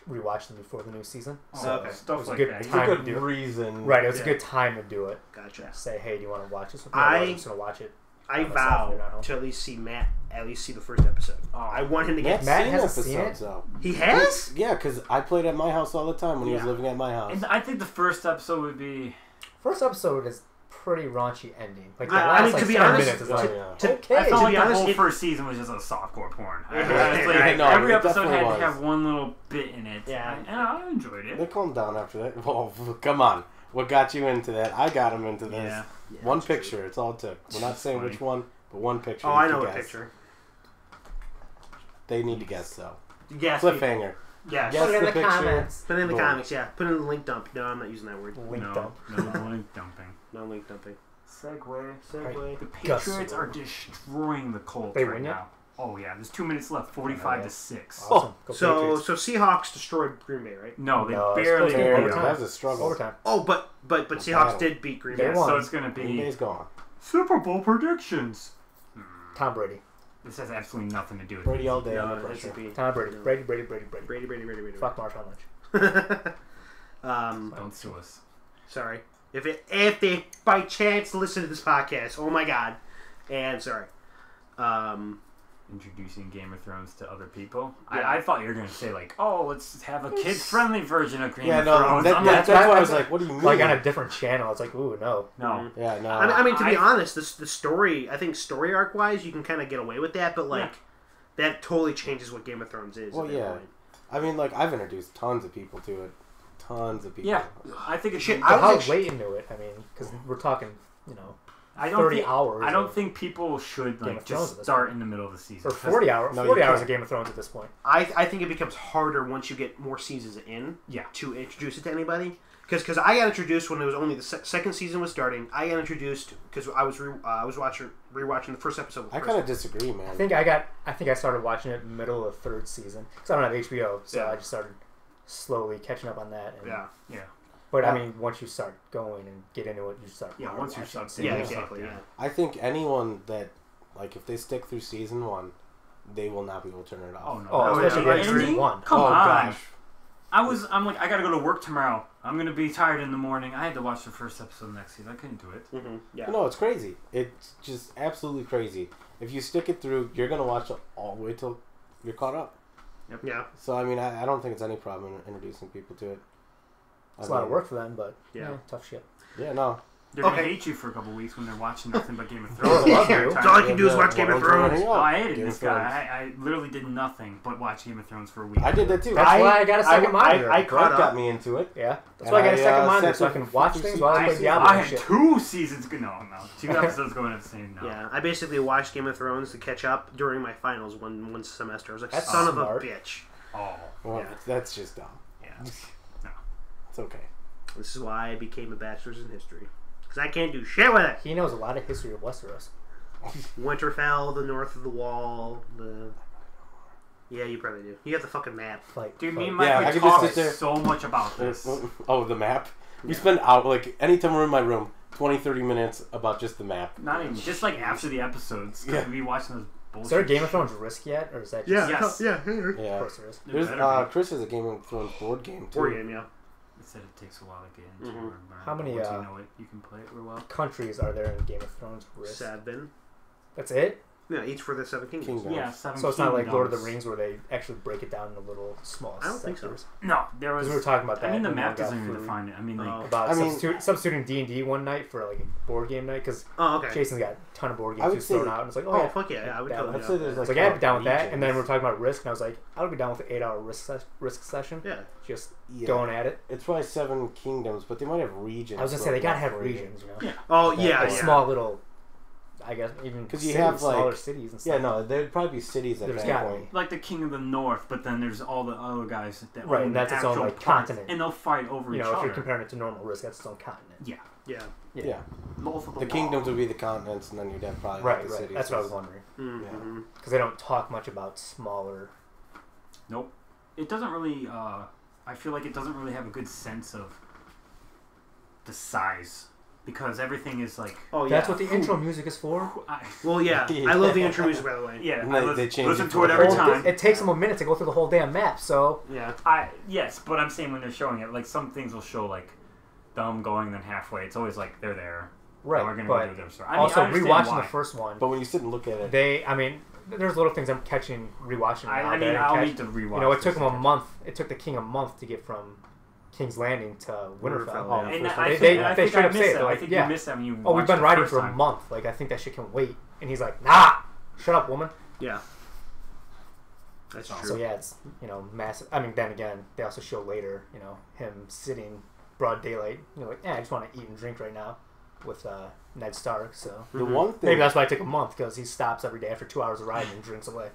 [SPEAKER 4] rewatch them before the new season. So
[SPEAKER 1] okay.
[SPEAKER 3] Stuff like that.
[SPEAKER 2] It's a good reason.
[SPEAKER 4] Right, it was a good time to do it.
[SPEAKER 1] Gotcha.
[SPEAKER 4] Say, hey, do you want to watch this with me? I'm just going to watch it.
[SPEAKER 1] I vow to at least see Matt see the first episode. Oh. I want him to get...
[SPEAKER 4] Matt hasn't seen it?
[SPEAKER 2] Though.
[SPEAKER 1] He has?
[SPEAKER 2] Yeah, because I played at my house all the time when he was living at my house.
[SPEAKER 3] And I think the first episode would be...
[SPEAKER 4] First episode is pretty raunchy ending. Like,
[SPEAKER 1] to be honest,
[SPEAKER 4] minutes is like,
[SPEAKER 3] okay. I felt like the whole first season was just a softcore porn. Every episode had to have one little bit in it.
[SPEAKER 1] Yeah.
[SPEAKER 3] And I enjoyed it.
[SPEAKER 2] They calmed down after that. Oh, come on. What got you into that? I got him into this.
[SPEAKER 1] Yeah,
[SPEAKER 2] one picture. True. It's all it took. We're not saying which one, but one picture.
[SPEAKER 1] Oh, I know what picture.
[SPEAKER 2] They need to guess, though.
[SPEAKER 1] Yes.
[SPEAKER 2] Cliffhanger.
[SPEAKER 1] Yeah.
[SPEAKER 4] Put it in the comments.
[SPEAKER 1] Put it in the comments, yeah. Put it in the link dump. No, I'm not using that word.
[SPEAKER 4] Link dump.
[SPEAKER 3] No link dumping.
[SPEAKER 1] No link dumping.
[SPEAKER 3] Segue. The Patriots are destroying the Colts right now. Oh yeah, there's 2 minutes left. 45-6.
[SPEAKER 4] Awesome.
[SPEAKER 1] So Seahawks destroyed Green Bay, right?
[SPEAKER 3] No, they barely beat them.
[SPEAKER 2] That was a struggle.
[SPEAKER 4] Overtime.
[SPEAKER 1] Oh, but Seahawks did beat Green Bay.
[SPEAKER 3] So it's gonna be
[SPEAKER 2] Green Bay's gone.
[SPEAKER 3] Super Bowl predictions.
[SPEAKER 4] Tom Brady.
[SPEAKER 3] This has absolutely nothing to do with
[SPEAKER 2] Brady all day.
[SPEAKER 4] Tom Brady. Brady.
[SPEAKER 1] Brady.
[SPEAKER 4] Fuck Marshawn Lynch.
[SPEAKER 3] Don't sue us.
[SPEAKER 1] Sorry. If they by chance listen to this podcast, oh my god. And sorry.
[SPEAKER 3] Introducing Game of Thrones to other people. Yeah. I thought you were going to say, like, oh, let's have a kid-friendly version of Game of Thrones.
[SPEAKER 2] That's why I was like, what do you mean?
[SPEAKER 4] Like on a different channel. It's like, ooh, no.
[SPEAKER 3] Mm-hmm.
[SPEAKER 2] Yeah, no.
[SPEAKER 1] I mean, to be honest, the story, I think story arc-wise, you can kind of get away with that, but, like, that totally changes what Game of Thrones is.
[SPEAKER 2] Well, yeah. I mean, like, I've introduced tons of people to it. Tons of people.
[SPEAKER 3] Yeah. I think it's...
[SPEAKER 4] How late into it? I mean, because we're talking, 30 hours.
[SPEAKER 3] I don't think people should just start in the middle of the season.
[SPEAKER 4] Or 40 hours. 40 hours of Game of Thrones at this point.
[SPEAKER 1] I think it becomes harder once you get more seasons in to introduce it to anybody. Because I got introduced when it was only the second season was starting. I got introduced because I was rewatching the first episode.
[SPEAKER 2] I kind of disagree, man.
[SPEAKER 4] I think I started watching it middle of third season because I don't have HBO, so I just started slowly catching up on that. And,
[SPEAKER 3] yeah.
[SPEAKER 4] But I mean, once you start going and get into it, you start.
[SPEAKER 3] Yeah, once you start.
[SPEAKER 1] Yeah, exactly. Yeah.
[SPEAKER 2] I think anyone that, like, if they stick through season 1, they will not be able to turn it off.
[SPEAKER 3] Oh no!
[SPEAKER 4] Especially season 1.
[SPEAKER 3] Come on!
[SPEAKER 2] Gosh.
[SPEAKER 3] I'm like, I gotta go to work tomorrow. I'm gonna be tired in the morning. I had to watch the first episode next season. I couldn't do it.
[SPEAKER 1] Mm-hmm. Yeah.
[SPEAKER 2] No, it's crazy. It's just absolutely crazy. If you stick it through, you're gonna watch it all the way till you're caught up.
[SPEAKER 3] Yep.
[SPEAKER 1] Yeah.
[SPEAKER 2] So I mean, I don't think it's any problem introducing people to it.
[SPEAKER 4] It's a lot of work for them, but tough shit.
[SPEAKER 2] Yeah, no.
[SPEAKER 3] They're gonna hate you for a couple weeks when they're watching nothing but Game of Thrones.
[SPEAKER 1] All I can do is watch Game of Thrones.
[SPEAKER 3] Oh, I hated this guy. I literally did nothing but watch Game of Thrones for a week.
[SPEAKER 2] I did that too.
[SPEAKER 4] That's why I got a second monitor.
[SPEAKER 2] I got me into it.
[SPEAKER 4] Yeah, that's why I got a second monitor so I can watch things while I play Diablo.
[SPEAKER 3] I had 2 seasons. No, 2 episodes going at the same time.
[SPEAKER 1] Yeah, I basically watched Game of Thrones to catch up during my finals one semester. I was like,
[SPEAKER 4] that's
[SPEAKER 1] son
[SPEAKER 4] smart.
[SPEAKER 1] of a bitch.
[SPEAKER 3] Oh,
[SPEAKER 2] well, that's just dumb.
[SPEAKER 1] Yeah,
[SPEAKER 3] no,
[SPEAKER 2] it's okay.
[SPEAKER 1] This is why I became a bachelor's in history. Because I can't do shit with it.
[SPEAKER 4] He knows a lot of history of Westeros.
[SPEAKER 1] Winterfell, the north of the wall, Yeah, you probably do. You have the fucking map.
[SPEAKER 3] Dude, me and Mike could talk so much about this.
[SPEAKER 2] Oh, the map? We spend out, like, anytime we're in my room, 20, 30 minutes about just the map.
[SPEAKER 3] Not even, just like after the episodes. Yeah. We watching those bullshit.
[SPEAKER 4] Is there a Game of Thrones Risk yet? Or is that just...
[SPEAKER 3] Yes.
[SPEAKER 1] Yeah.
[SPEAKER 4] Of course there is.
[SPEAKER 2] Chris has a Game of Thrones board game, too.
[SPEAKER 1] Board game, yeah.
[SPEAKER 3] It said it takes a while to get into.
[SPEAKER 1] Mm-hmm.
[SPEAKER 4] How many
[SPEAKER 3] once you know it, you can play it real well.
[SPEAKER 4] Countries are there in Game of Thrones Risk?
[SPEAKER 1] 7.
[SPEAKER 4] That's it?
[SPEAKER 1] Yeah, each for the 7 kingdoms.
[SPEAKER 3] Yeah, 7
[SPEAKER 4] So it's not like Lord of the Rings where they actually break it down into little small
[SPEAKER 1] I don't think so.
[SPEAKER 3] No, there was...
[SPEAKER 4] we were talking about that.
[SPEAKER 3] I mean, the map doesn't even define it. I mean, like...
[SPEAKER 4] About substituting D&D one night for, like, a board game night, because Jason's got a ton of board games he's thrown out, and it's like,
[SPEAKER 1] fuck yeah, I would totally
[SPEAKER 2] say there's like,
[SPEAKER 4] I'd be down with that, and then we're talking about Risk, and I was like, I would be down with an 8-hour Risk session.
[SPEAKER 1] Yeah.
[SPEAKER 4] Just going at it.
[SPEAKER 2] It's probably 7 kingdoms, but they might have regions.
[SPEAKER 4] I was gonna say, they gotta have regions, you know?
[SPEAKER 3] Yeah.
[SPEAKER 1] Oh, yeah.
[SPEAKER 4] Small little... I guess even because you have smaller cities and stuff.
[SPEAKER 2] Yeah, no, there'd probably be cities at that point.
[SPEAKER 3] Like the King of the North, but then there's all the other guys that
[SPEAKER 4] own and that's its own like continent,
[SPEAKER 3] and they'll fight over each other.
[SPEAKER 4] You know, if you're comparing it to normal Risk, that's its own continent.
[SPEAKER 2] Yeah. The kingdoms would be the continents, and then you'd have probably the cities.
[SPEAKER 4] That's what I was wondering. Because they don't talk much about smaller.
[SPEAKER 3] Nope. It doesn't really. I feel like it doesn't really have a good sense of the size. Because everything is like...
[SPEAKER 4] Oh, yeah. That's what the intro music is for?
[SPEAKER 1] Well, yeah. I love the intro music, by the way.
[SPEAKER 3] Yeah.
[SPEAKER 2] They
[SPEAKER 3] listen to it every time.
[SPEAKER 4] It takes them a minute to go through the whole damn map, so...
[SPEAKER 1] Yeah.
[SPEAKER 3] Yes, but I'm saying when they're showing it, like, some things will show, like, them going then halfway. It's always like, they're there.
[SPEAKER 4] Right,
[SPEAKER 3] we're gonna
[SPEAKER 4] but
[SPEAKER 3] go do their story.
[SPEAKER 4] also rewatching the first one...
[SPEAKER 2] But when you sit and look at it...
[SPEAKER 4] there's little things I'm catching, rewatching.
[SPEAKER 3] I'll need to rewatch.
[SPEAKER 4] You know, it took them a month. It took the King a month to get from... King's Landing to Winterfell.
[SPEAKER 3] And
[SPEAKER 4] they should have said,
[SPEAKER 3] I think you missed that when you
[SPEAKER 4] we've been riding for a month. Like, I think that shit can wait. And he's like, nah! Shut up, woman.
[SPEAKER 1] Yeah. That's true.
[SPEAKER 4] So, yeah, it's, massive. I mean, then again, they also show later, him sitting broad daylight. Like, I just want to eat and drink right now with Ned Stark. So
[SPEAKER 2] the one thing...
[SPEAKER 4] Maybe that's why I took a month, because he stops every day after 2 hours of riding and drinks away.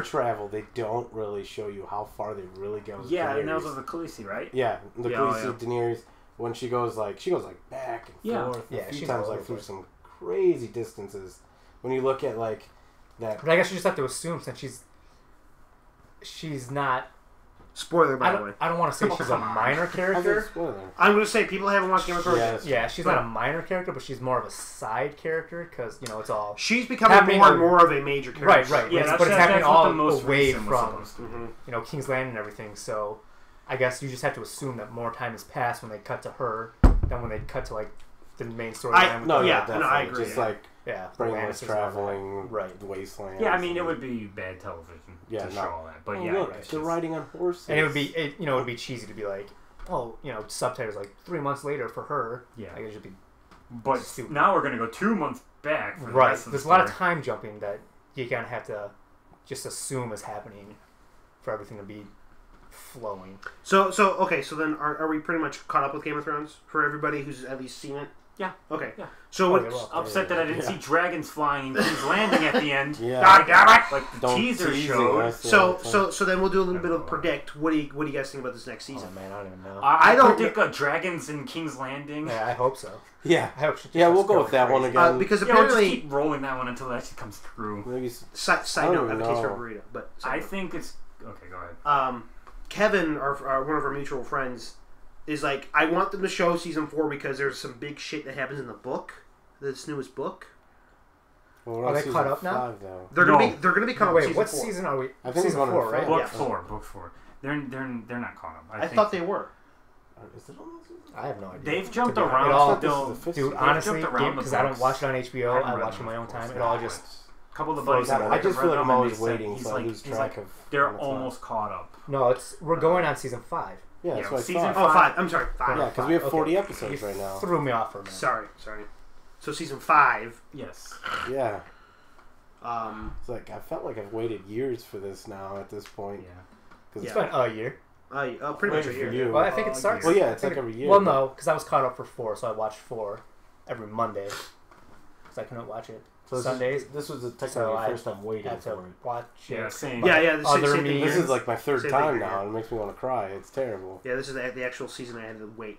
[SPEAKER 2] Travel, they don't really show you how far they really go.
[SPEAKER 3] Yeah, and that was the Khaleesi, right?
[SPEAKER 2] Yeah, the Khaleesi, Daenerys, when she goes like back and forth a few
[SPEAKER 4] she's
[SPEAKER 2] times, like through some crazy distances. When you look at like that,
[SPEAKER 4] but I guess you just have to assume since she's not.
[SPEAKER 1] Spoiler, by the way.
[SPEAKER 4] I don't want to say she's a minor character.
[SPEAKER 1] I'm going to say people haven't watched Game of Thrones.
[SPEAKER 4] Yeah, she's not a minor character, but she's more of a side character because it's all.
[SPEAKER 1] She's becoming more and more of a major character.
[SPEAKER 4] Right. Yeah, but it's happening all away from King's Landing and everything. So, I guess you just have to assume that more time has passed when they cut to her than when they cut to like the main storyline.
[SPEAKER 1] I agree.
[SPEAKER 2] Just brainless traveling, wasteland.
[SPEAKER 3] Yeah, I mean it would be bad television to show all that, but
[SPEAKER 2] look, they're riding on horses,
[SPEAKER 4] and it would be cheesy to be like, subtitles like 3 months later for her. Yeah, I guess it'd be.
[SPEAKER 3] But stupid. Now we're gonna go 2 months back. For the rest of
[SPEAKER 4] There's
[SPEAKER 3] the
[SPEAKER 4] a lot of time jumping that you kind of have to just assume is happening for everything to be flowing.
[SPEAKER 1] So then are we pretty much caught up with Game of Thrones for everybody who's at least seen it?
[SPEAKER 3] Yeah.
[SPEAKER 1] Okay.
[SPEAKER 3] Yeah.
[SPEAKER 1] So
[SPEAKER 3] upset that I didn't see dragons flying in King's Landing at the end.
[SPEAKER 1] God damn it!
[SPEAKER 3] Like the teaser showed.
[SPEAKER 1] So then we'll do a little bit of predict. What do you guys think about this next season?
[SPEAKER 4] Oh man, I don't even know.
[SPEAKER 3] I don't predict dragons in King's Landing.
[SPEAKER 4] Yeah, I hope so.
[SPEAKER 2] Yeah,
[SPEAKER 4] I hope.
[SPEAKER 2] We'll go with that one again
[SPEAKER 1] because
[SPEAKER 3] apparently we'll just keep rolling that one until it actually comes through.
[SPEAKER 1] Maybe side note, advocates for a burrito, but
[SPEAKER 3] I think it's okay. Go ahead.
[SPEAKER 1] Kevin, one of our mutual friends, is like, I want them to show season 4 because there's some big shit that happens in the book, this newest book.
[SPEAKER 2] Well,
[SPEAKER 4] are they caught up now?
[SPEAKER 1] They're gonna be caught up.
[SPEAKER 4] Wait, what season are we? I think season 4, right?
[SPEAKER 3] Book 4. They're not caught up.
[SPEAKER 1] I thought they were.
[SPEAKER 2] Is it on that season?
[SPEAKER 4] I have no idea.
[SPEAKER 3] They've jumped around.
[SPEAKER 4] Dude, honestly, because I don't watch it on HBO, I watch it on my own time. It all just.
[SPEAKER 3] Couple of the buddies.
[SPEAKER 2] I just feel like I'm always waiting, so I lose track of.
[SPEAKER 3] They're almost caught up.
[SPEAKER 4] No, we're going on season 5.
[SPEAKER 2] Yeah, that's what I
[SPEAKER 1] thought. Oh, 5. I'm sorry, 5.
[SPEAKER 2] Yeah, because we have 40 episodes right now.
[SPEAKER 4] Threw me off for a minute.
[SPEAKER 1] Sorry. So season 5.
[SPEAKER 3] Yes.
[SPEAKER 2] Yeah. It's like I felt like I've waited years for this now at this point.
[SPEAKER 4] Yeah. It's been a year.
[SPEAKER 1] Pretty much a year.
[SPEAKER 2] You.
[SPEAKER 4] Well, I think it starts.
[SPEAKER 2] Well, yeah, it's like every year.
[SPEAKER 4] Well, no, because I was caught up for 4, so I watched 4 every Monday. Because I couldn't watch it Sundays.
[SPEAKER 2] This was technically the first time waiting for it.
[SPEAKER 4] Watch it.
[SPEAKER 3] Yeah, same.
[SPEAKER 1] This
[SPEAKER 2] is like my third time now, and it makes me want to cry. It's terrible.
[SPEAKER 1] Yeah, this is the actual season I had to wait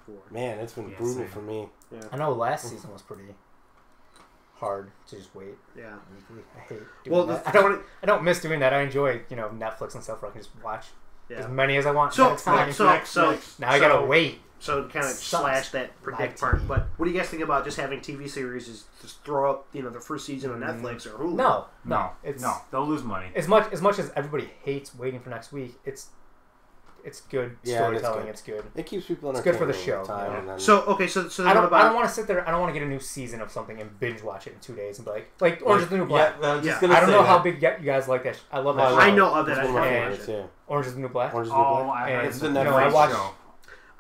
[SPEAKER 1] for.
[SPEAKER 2] Man, it's been brutal for me.
[SPEAKER 1] Yeah.
[SPEAKER 4] I know last season was pretty hard to just wait.
[SPEAKER 1] Yeah.
[SPEAKER 4] I hate doing that. I don't miss doing that. I enjoy, Netflix and stuff where I can just watch as many as I want.
[SPEAKER 1] So
[SPEAKER 4] now I gotta wait.
[SPEAKER 1] So kind of slash that predict part. But what do you guys think about just having TV series just throw up, the first season on Netflix or Hulu?
[SPEAKER 4] No.
[SPEAKER 3] They'll lose money.
[SPEAKER 4] As much as everybody hates waiting for next week, it's good storytelling. It's good.
[SPEAKER 2] It keeps people entertained.
[SPEAKER 4] It's good for the show.
[SPEAKER 1] So
[SPEAKER 4] I don't want to sit there. I don't want to get a new season of something and binge watch it in 2 days and be like Orange is the New Black.
[SPEAKER 2] I
[SPEAKER 4] don't know how big you guys like that. I love that.
[SPEAKER 1] I know of it.
[SPEAKER 4] Orange is the New Black.
[SPEAKER 2] It's the Netflix
[SPEAKER 4] show.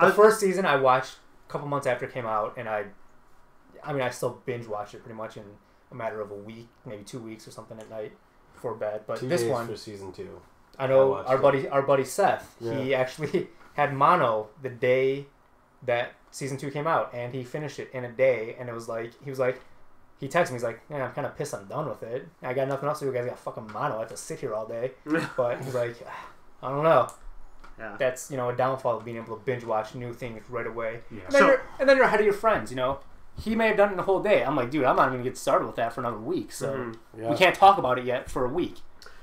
[SPEAKER 4] The first season I watched a couple months after it came out, and I still binge watched it pretty much in a matter of a week, maybe 2 weeks or something at night before bed. But
[SPEAKER 2] 2
[SPEAKER 4] this
[SPEAKER 2] days
[SPEAKER 4] one
[SPEAKER 2] for season 2.
[SPEAKER 4] I know our buddy Seth. Yeah. He actually had mono the day that season 2 came out, and he finished it in a day. And it was like he texted me. He's like, "Man, I'm kind of pissed. I'm done with it. I got nothing else to do. You guys got fucking mono. I have to sit here all day." But he's like, "I don't know." Yeah. That's a downfall of being able to binge watch new things right away. Yeah. And then you're ahead of your friends. He may have done it in a whole day. I'm like, dude, I'm not even gonna get started with that for another week. So we can't talk about it yet for a week.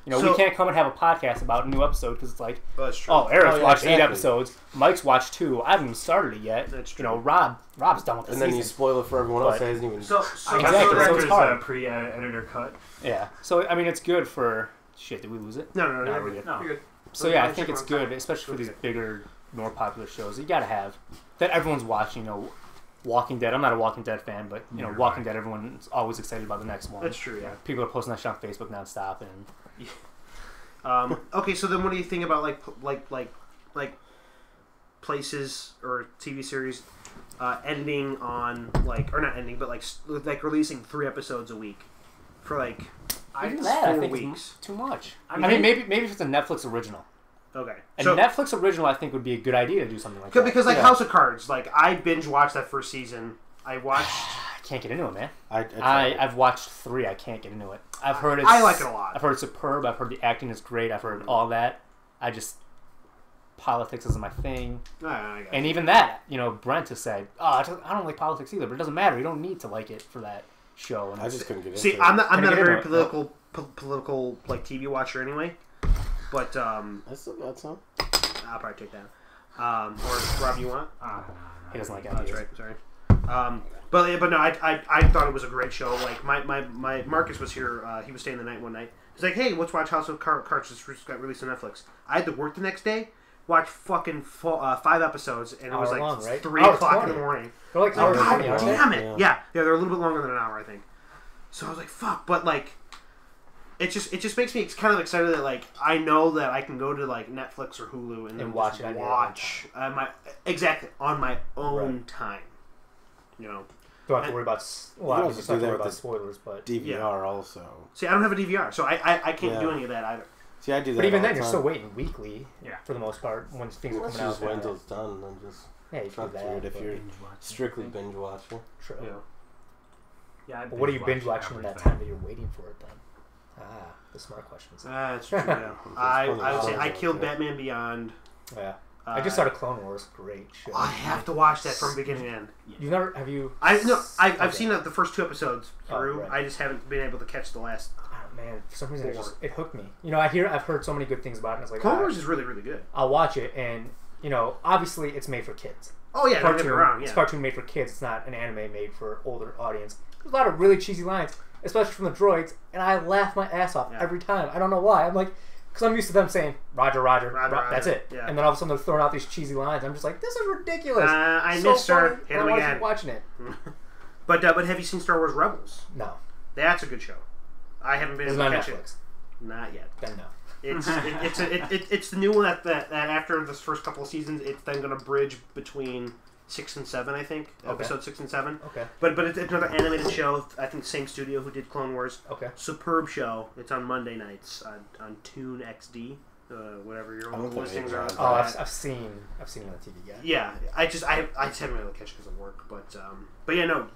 [SPEAKER 4] We can't come and have a podcast about a new episode because it's like, Eric's watched 8 episodes, Mike's watched 2. I haven't even started it yet. That's true. Rob's done with the season.
[SPEAKER 2] And then you spoil it for everyone else that hasn't even.
[SPEAKER 3] So it's hard. Pre-editor cut.
[SPEAKER 4] Yeah. So it's good for. Shit, did we lose it?
[SPEAKER 1] No, we're good. You're good.
[SPEAKER 4] So I think it's good, especially for these bigger, more popular shows. You gotta have that everyone's watching. Walking Dead. I'm not a Walking Dead fan, but Walking Dead. Everyone's always excited about the next one.
[SPEAKER 1] That's true. Yeah.
[SPEAKER 4] People are posting that shit on Facebook nonstop, and.
[SPEAKER 1] Okay, so then what do you think about like places or TV series ending on or not ending, but like releasing 3 episodes a week for
[SPEAKER 4] I think weeks. Too much. I mean, maybe if it's a Netflix original.
[SPEAKER 1] Okay.
[SPEAKER 4] Netflix original, I think, would be a good idea to do something like that.
[SPEAKER 1] Because House of Cards, I binge watched that first season. I watched.
[SPEAKER 4] I can't get into it, man. I've watched 3. I can't get into it. I've heard it's.
[SPEAKER 1] I like it a lot.
[SPEAKER 4] I've heard it's superb. I've heard the acting is great. I've heard all that. I just politics isn't my thing.
[SPEAKER 1] I
[SPEAKER 4] And even that, Brent has said, I don't like politics either, but it doesn't matter. You don't need to like it for that show. And
[SPEAKER 2] I just couldn't get into
[SPEAKER 1] See,
[SPEAKER 2] it.
[SPEAKER 1] I'm not a very political like TV watcher anyway. But
[SPEAKER 2] I still got some.
[SPEAKER 1] I'll probably take that. Or Rob, you want?
[SPEAKER 4] No. He doesn't like
[SPEAKER 1] That's
[SPEAKER 4] ideas.
[SPEAKER 1] right. Sorry. But no, I thought it was a great show. Like my Marcus was here. He was staying the night one night. He's like, hey, let's watch House of Cards. Just got released on Netflix. I had to work the next day. Watch fucking 5 episodes, and it was like
[SPEAKER 4] long, right?
[SPEAKER 1] 3 o'clock in the morning.
[SPEAKER 4] They're like
[SPEAKER 1] God
[SPEAKER 4] hour 20,
[SPEAKER 1] damn it! Yeah, they're a little bit longer than an hour, I think. So I was like, fuck. But like, it just makes me kind of excited that like I know that I can go to like Netflix or Hulu and
[SPEAKER 4] watch it.
[SPEAKER 1] on my own time.
[SPEAKER 4] Don't have to worry about. Well,
[SPEAKER 2] You
[SPEAKER 4] I
[SPEAKER 2] also
[SPEAKER 4] just
[SPEAKER 2] do
[SPEAKER 4] have to
[SPEAKER 2] that
[SPEAKER 4] worry
[SPEAKER 2] with
[SPEAKER 4] about spoilers, but
[SPEAKER 2] DVR also.
[SPEAKER 1] See, I don't have a DVR, so I can't do any of that either.
[SPEAKER 2] See, I do that.
[SPEAKER 4] But even
[SPEAKER 2] all
[SPEAKER 4] then,
[SPEAKER 2] the
[SPEAKER 4] you're
[SPEAKER 2] time.
[SPEAKER 4] still waiting weekly. Yeah. For the most part, when things are
[SPEAKER 2] Unless
[SPEAKER 4] coming
[SPEAKER 2] you
[SPEAKER 4] out.
[SPEAKER 2] just wait until it's done and just
[SPEAKER 4] you
[SPEAKER 2] truck
[SPEAKER 4] do
[SPEAKER 2] through it
[SPEAKER 4] that,
[SPEAKER 2] if you're strictly binge watcher.
[SPEAKER 4] True.
[SPEAKER 3] Yeah.
[SPEAKER 4] But what are you binge watching in that time that you're waiting for it then? The smart questions.
[SPEAKER 1] That's true. Yeah. I would say I killed Batman Beyond.
[SPEAKER 4] Yeah. I just started Clone Wars. Great show.
[SPEAKER 1] I have to watch that from beginning to end.
[SPEAKER 4] You never have you?
[SPEAKER 1] I've seen the first 2 episodes through.
[SPEAKER 4] Right.
[SPEAKER 1] I just haven't been able to catch the last.
[SPEAKER 4] Oh, man, for some reason it hooked me. I've heard so many good things about it. And it's like
[SPEAKER 1] Clone Wars is really, really good.
[SPEAKER 4] I'll watch it, and obviously it's made for kids.
[SPEAKER 1] Oh yeah, don't get me wrong. Yeah.
[SPEAKER 4] It's a cartoon made for kids. It's not an anime made for older audience. There's a lot of really cheesy lines, especially from the droids, and I laugh my ass off every time. I don't know why. I'm like, because I'm used to them saying Roger, that's it. Yeah. And then all of a sudden they're throwing out these cheesy lines. I'm just like, this is ridiculous.
[SPEAKER 1] I missed her.
[SPEAKER 4] Hit him again. Keep watching it.
[SPEAKER 1] But have you seen Star Wars Rebels?
[SPEAKER 4] No.
[SPEAKER 1] That's a good show. I haven't been able to catch it.
[SPEAKER 4] Not
[SPEAKER 1] yet.
[SPEAKER 4] Then no.
[SPEAKER 1] It's the new one that after this first couple of seasons, it's then going to bridge between 6 and 7, I think. Okay. Episode 6 and 7.
[SPEAKER 4] Okay.
[SPEAKER 1] But it's another animated show. I think the same studio who did Clone Wars.
[SPEAKER 4] Okay.
[SPEAKER 1] Superb show. It's on Monday nights on Toon XD. Whatever your listings are.
[SPEAKER 4] Oh, I've seen it on TV.
[SPEAKER 1] Yeah. I just haven't been able to catch it because of work, but yeah, no.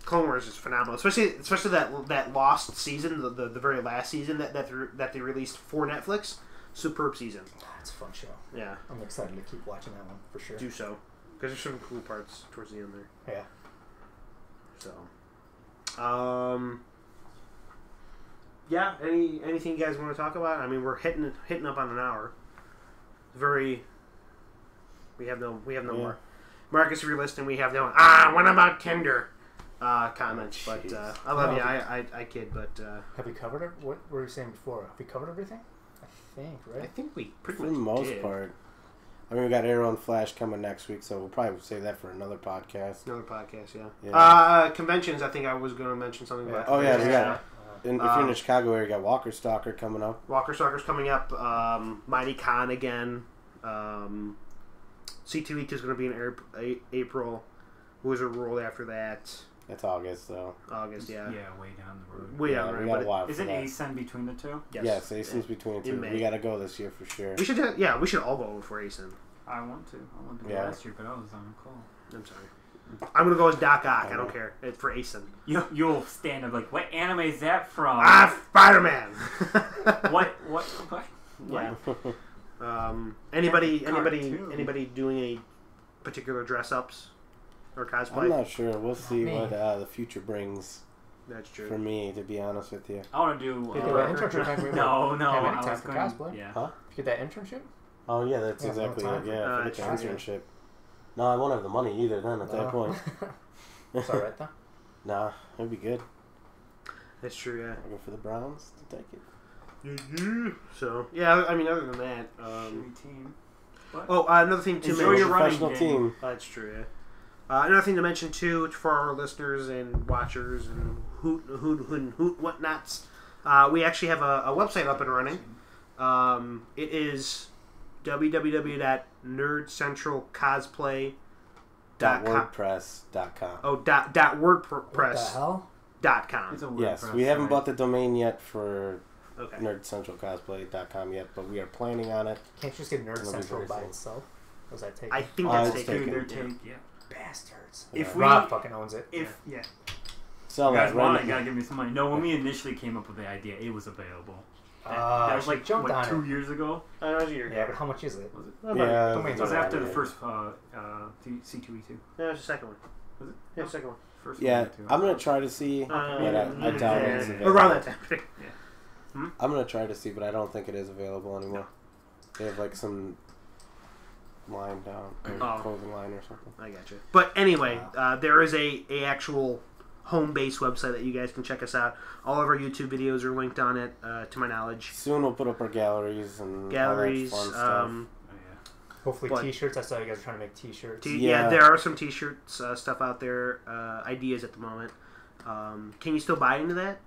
[SPEAKER 1] Clone Wars is phenomenal, especially that lost season, the very last season that they released for Netflix. Superb season.
[SPEAKER 4] It's a fun show.
[SPEAKER 1] Yeah,
[SPEAKER 4] I'm excited to keep watching that one for sure.
[SPEAKER 1] Do so, because there's some cool parts towards the end there.
[SPEAKER 4] Yeah.
[SPEAKER 1] So, yeah. Anything you guys want to talk about? I mean, we're hitting up on an hour. We have no more. Marcus, if you're listening, we have no. What about Tinder? Comments, but I love you. I kid, but
[SPEAKER 4] have we covered it? What were you saying before? Have we covered everything? I think, right?
[SPEAKER 1] I think we pretty
[SPEAKER 2] for
[SPEAKER 1] much
[SPEAKER 2] the most
[SPEAKER 1] did.
[SPEAKER 2] part. I mean, we got Arrow and Flash coming next week, so we'll probably save that for another podcast.
[SPEAKER 1] Yeah. Conventions. I think I was going to mention something about.
[SPEAKER 2] Oh yeah, we got. If you're in the Chicago area, you got Walker Stalker coming up.
[SPEAKER 1] Walker Stalker's coming up. Mighty Con again. C2E2 is going to be in April. Wizard World after that.
[SPEAKER 2] It's August, though.
[SPEAKER 1] August, yeah.
[SPEAKER 3] Yeah, way down the road.
[SPEAKER 1] Way down the road.
[SPEAKER 2] We got a lot.
[SPEAKER 3] Isn't ASIN between the two?
[SPEAKER 2] Yes, ASIN's between the two. We got to go this year for sure.
[SPEAKER 1] We should all go for ASIN.
[SPEAKER 3] I want to go last year, but I was on call.
[SPEAKER 1] I'm sorry. I'm going to go as Doc Ock. I don't care. It's for ASIN.
[SPEAKER 3] You'll stand up like, what anime is that from?
[SPEAKER 1] Spider-Man.
[SPEAKER 3] What?
[SPEAKER 1] Yeah. Anybody doing any particular dress-ups? Or cosplay?
[SPEAKER 2] I'm not sure. We'll see what the future brings.
[SPEAKER 1] That's true.
[SPEAKER 2] For me, to be honest with you.
[SPEAKER 3] I want to do...
[SPEAKER 4] internship.
[SPEAKER 3] No.
[SPEAKER 4] I was going cosplay.
[SPEAKER 3] Yeah.
[SPEAKER 2] Huh?
[SPEAKER 4] You get that internship?
[SPEAKER 2] Oh, yeah, that's exactly it. Yeah, for the internship. No, I won't have the money either then at that point.
[SPEAKER 4] It's alright, though.
[SPEAKER 2] Nah, it'd be good.
[SPEAKER 1] That's true, yeah.
[SPEAKER 2] I'll go for the Browns to take it.
[SPEAKER 1] So, yeah, I mean, other than that...
[SPEAKER 3] team.
[SPEAKER 1] Another thing to
[SPEAKER 3] mention... your
[SPEAKER 2] professional team.
[SPEAKER 1] That's true, yeah. Another thing to mention too for our listeners and watchers and hoot whatnots, we actually have a website up and running. It is
[SPEAKER 2] www.nerdcentralcosplay.wordpress.com.
[SPEAKER 1] Oh, .wordpress.com.
[SPEAKER 2] Yes, we haven't bought the domain yet for nerdcentralcosplay.com yet, but we are planning on it.
[SPEAKER 4] Can't you just get Nerd Central by itself? Was that taken?
[SPEAKER 1] I think that's
[SPEAKER 2] taken.
[SPEAKER 3] Yeah.
[SPEAKER 4] Bastards.
[SPEAKER 3] If
[SPEAKER 4] Rob fucking owns it.
[SPEAKER 2] Sell
[SPEAKER 3] you guys
[SPEAKER 2] that
[SPEAKER 3] want it, you gotta give me some money. No, when we initially came up with the idea, it was available. That was like what, 2 years ago.
[SPEAKER 1] That was a year ago.
[SPEAKER 4] Yeah, but how much is it?
[SPEAKER 3] Was it?
[SPEAKER 2] Yeah,
[SPEAKER 3] it was after the first C2E2.
[SPEAKER 1] No, it was the second one.
[SPEAKER 3] Was it?
[SPEAKER 1] Yeah, the second one.
[SPEAKER 2] First one, I'm gonna try to see, but I doubt it's available.
[SPEAKER 1] Around that time.
[SPEAKER 2] Yeah. I'm gonna try to see, but I don't think it is available anymore. They have like some line down, clothing line or something.
[SPEAKER 1] I got you. But anyway, there is a actual home-based website that you guys can check us out. All of our YouTube videos are linked on it, to my knowledge.
[SPEAKER 2] Soon we'll put up our galleries and all that fun stuff.
[SPEAKER 4] Hopefully T-shirts. I saw you guys are trying to make T-shirts.
[SPEAKER 1] Yeah, there are some T-shirts stuff out there, ideas at the moment. Can you still buy into that?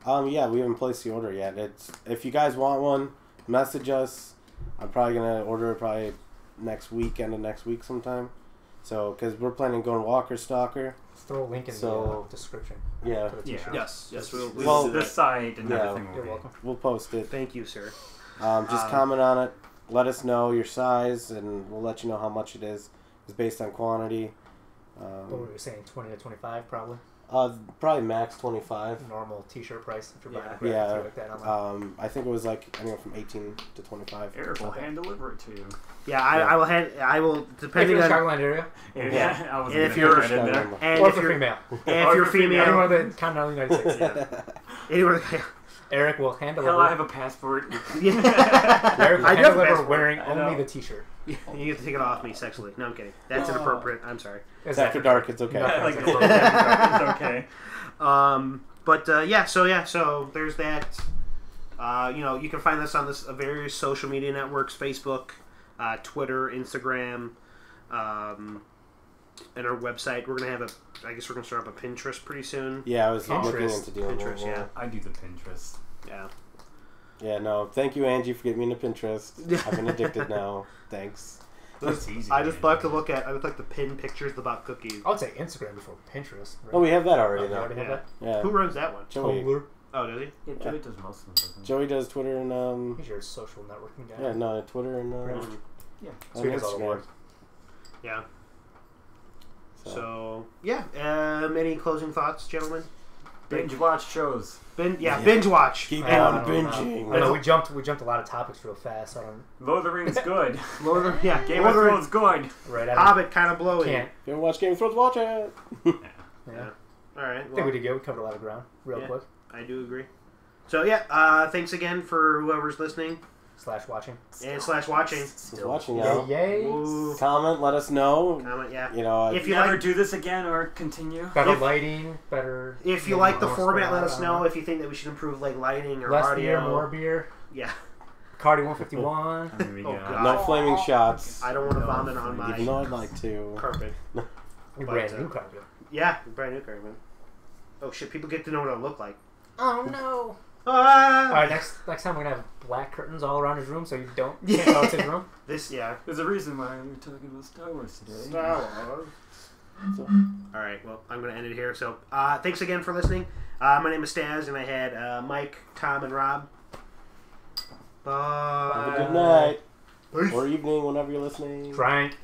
[SPEAKER 2] Yeah, we haven't placed the order yet. If you guys want one, message us. I'm probably gonna order it probably next weekend and next week sometime. So, because we're planning on going Walker Stalker.
[SPEAKER 4] Let's throw a link in the description.
[SPEAKER 2] Yeah.
[SPEAKER 4] For the T-shirt.
[SPEAKER 1] Yes.
[SPEAKER 3] We'll the site and everything.
[SPEAKER 4] You're welcome.
[SPEAKER 2] We'll post it.
[SPEAKER 1] Thank you, sir.
[SPEAKER 2] Just comment on it. Let us know your size, and we'll let you know how much it is. It's based on quantity.
[SPEAKER 4] What were we saying? 20 to 25, probably.
[SPEAKER 2] Probably max 25.
[SPEAKER 4] Normal T-shirt price if you're buying like that
[SPEAKER 2] online. I think it was like anywhere from 18 to 25.
[SPEAKER 3] Eric will hand deliver it to you.
[SPEAKER 1] Yeah, I will hand. I will depending on
[SPEAKER 4] Chicagoland area.
[SPEAKER 3] Yeah, I was.
[SPEAKER 1] And if you're
[SPEAKER 4] female, and
[SPEAKER 1] if you're female,
[SPEAKER 4] anywhere in the continental United States.
[SPEAKER 1] Yeah. Anywhere.
[SPEAKER 4] Eric will hand deliver.
[SPEAKER 3] Hell, I have a passport.
[SPEAKER 1] Yeah.
[SPEAKER 4] Eric will hand deliver wearing only the T-shirt.
[SPEAKER 1] You get to take it off me sexually. No, I'm kidding. That's inappropriate. I'm sorry.
[SPEAKER 2] It's after dark. It's okay.
[SPEAKER 3] It's okay.
[SPEAKER 1] So there's that. You can find us on various social media networks: Facebook, Twitter, Instagram, and our website. We're gonna have I guess we're gonna start up a Pinterest pretty soon.
[SPEAKER 2] Yeah, I was looking into doing
[SPEAKER 1] Pinterest. Yeah,
[SPEAKER 3] I do the Pinterest.
[SPEAKER 1] Yeah.
[SPEAKER 2] Yeah, no. Thank you, Angie, for getting me into Pinterest. I've been addicted now. Thanks.
[SPEAKER 1] That's easy. I just like to pin pictures about cookies.
[SPEAKER 4] I would say Instagram before Pinterest. Right?
[SPEAKER 2] Oh, we have that already now.
[SPEAKER 4] Already have that?
[SPEAKER 2] Yeah.
[SPEAKER 1] Who runs that one?
[SPEAKER 2] Joey.
[SPEAKER 1] Oh, does he?
[SPEAKER 3] Yeah, Joey does most of them.
[SPEAKER 2] Joey does Twitter and
[SPEAKER 4] He's your social networking guy.
[SPEAKER 2] Yeah, no, Twitter and
[SPEAKER 4] yeah.
[SPEAKER 2] So he does all the work.
[SPEAKER 1] Yeah. So yeah. Any closing thoughts, gentlemen?
[SPEAKER 3] Binge watch shows.
[SPEAKER 1] Binge watch.
[SPEAKER 2] Keep on binging.
[SPEAKER 4] I know we jumped a lot of topics real fast.
[SPEAKER 3] Lord of the Rings good.
[SPEAKER 1] Game of Thrones
[SPEAKER 3] good.
[SPEAKER 1] Right. Hobbit kind of blowy.
[SPEAKER 2] If you ever watch Game of Thrones, watch it.
[SPEAKER 1] Yeah. All right.
[SPEAKER 4] I think we did good. We covered a lot of ground real quick.
[SPEAKER 1] I do agree. So yeah, thanks again for whoever's listening.
[SPEAKER 4] /watching.
[SPEAKER 1] And /watching.
[SPEAKER 2] Still watching, y'all.
[SPEAKER 4] Yay.
[SPEAKER 2] Comment, let us know.
[SPEAKER 1] Comment, yeah.
[SPEAKER 2] You know,
[SPEAKER 3] if you ever do this again or continue.
[SPEAKER 4] Better lighting, better...
[SPEAKER 1] If you like the format, let us know. If you think that we should improve like lighting or
[SPEAKER 4] less
[SPEAKER 1] audio.
[SPEAKER 4] Beer, more beer.
[SPEAKER 1] Yeah.
[SPEAKER 4] Cardi 151.
[SPEAKER 2] No flaming shots.
[SPEAKER 1] I don't want to vomit on my...
[SPEAKER 2] Even though I'd like to.
[SPEAKER 1] Carpet.
[SPEAKER 4] Brand new carpet.
[SPEAKER 1] Yeah, brand new carpet. Oh shit, people get to know what I look like.
[SPEAKER 4] Oh no. Alright, next time we're gonna have black curtains all around his room so you can't go to his room.
[SPEAKER 1] There's
[SPEAKER 3] a reason why we're talking about Star Wars today.
[SPEAKER 1] Star Wars. Alright, well, I'm gonna end it here. So thanks again for listening. My name is Stazz and I had Mike, Tom, and Rob. Bye.
[SPEAKER 2] Have a good night. Or evening whenever you're listening.
[SPEAKER 4] Drank.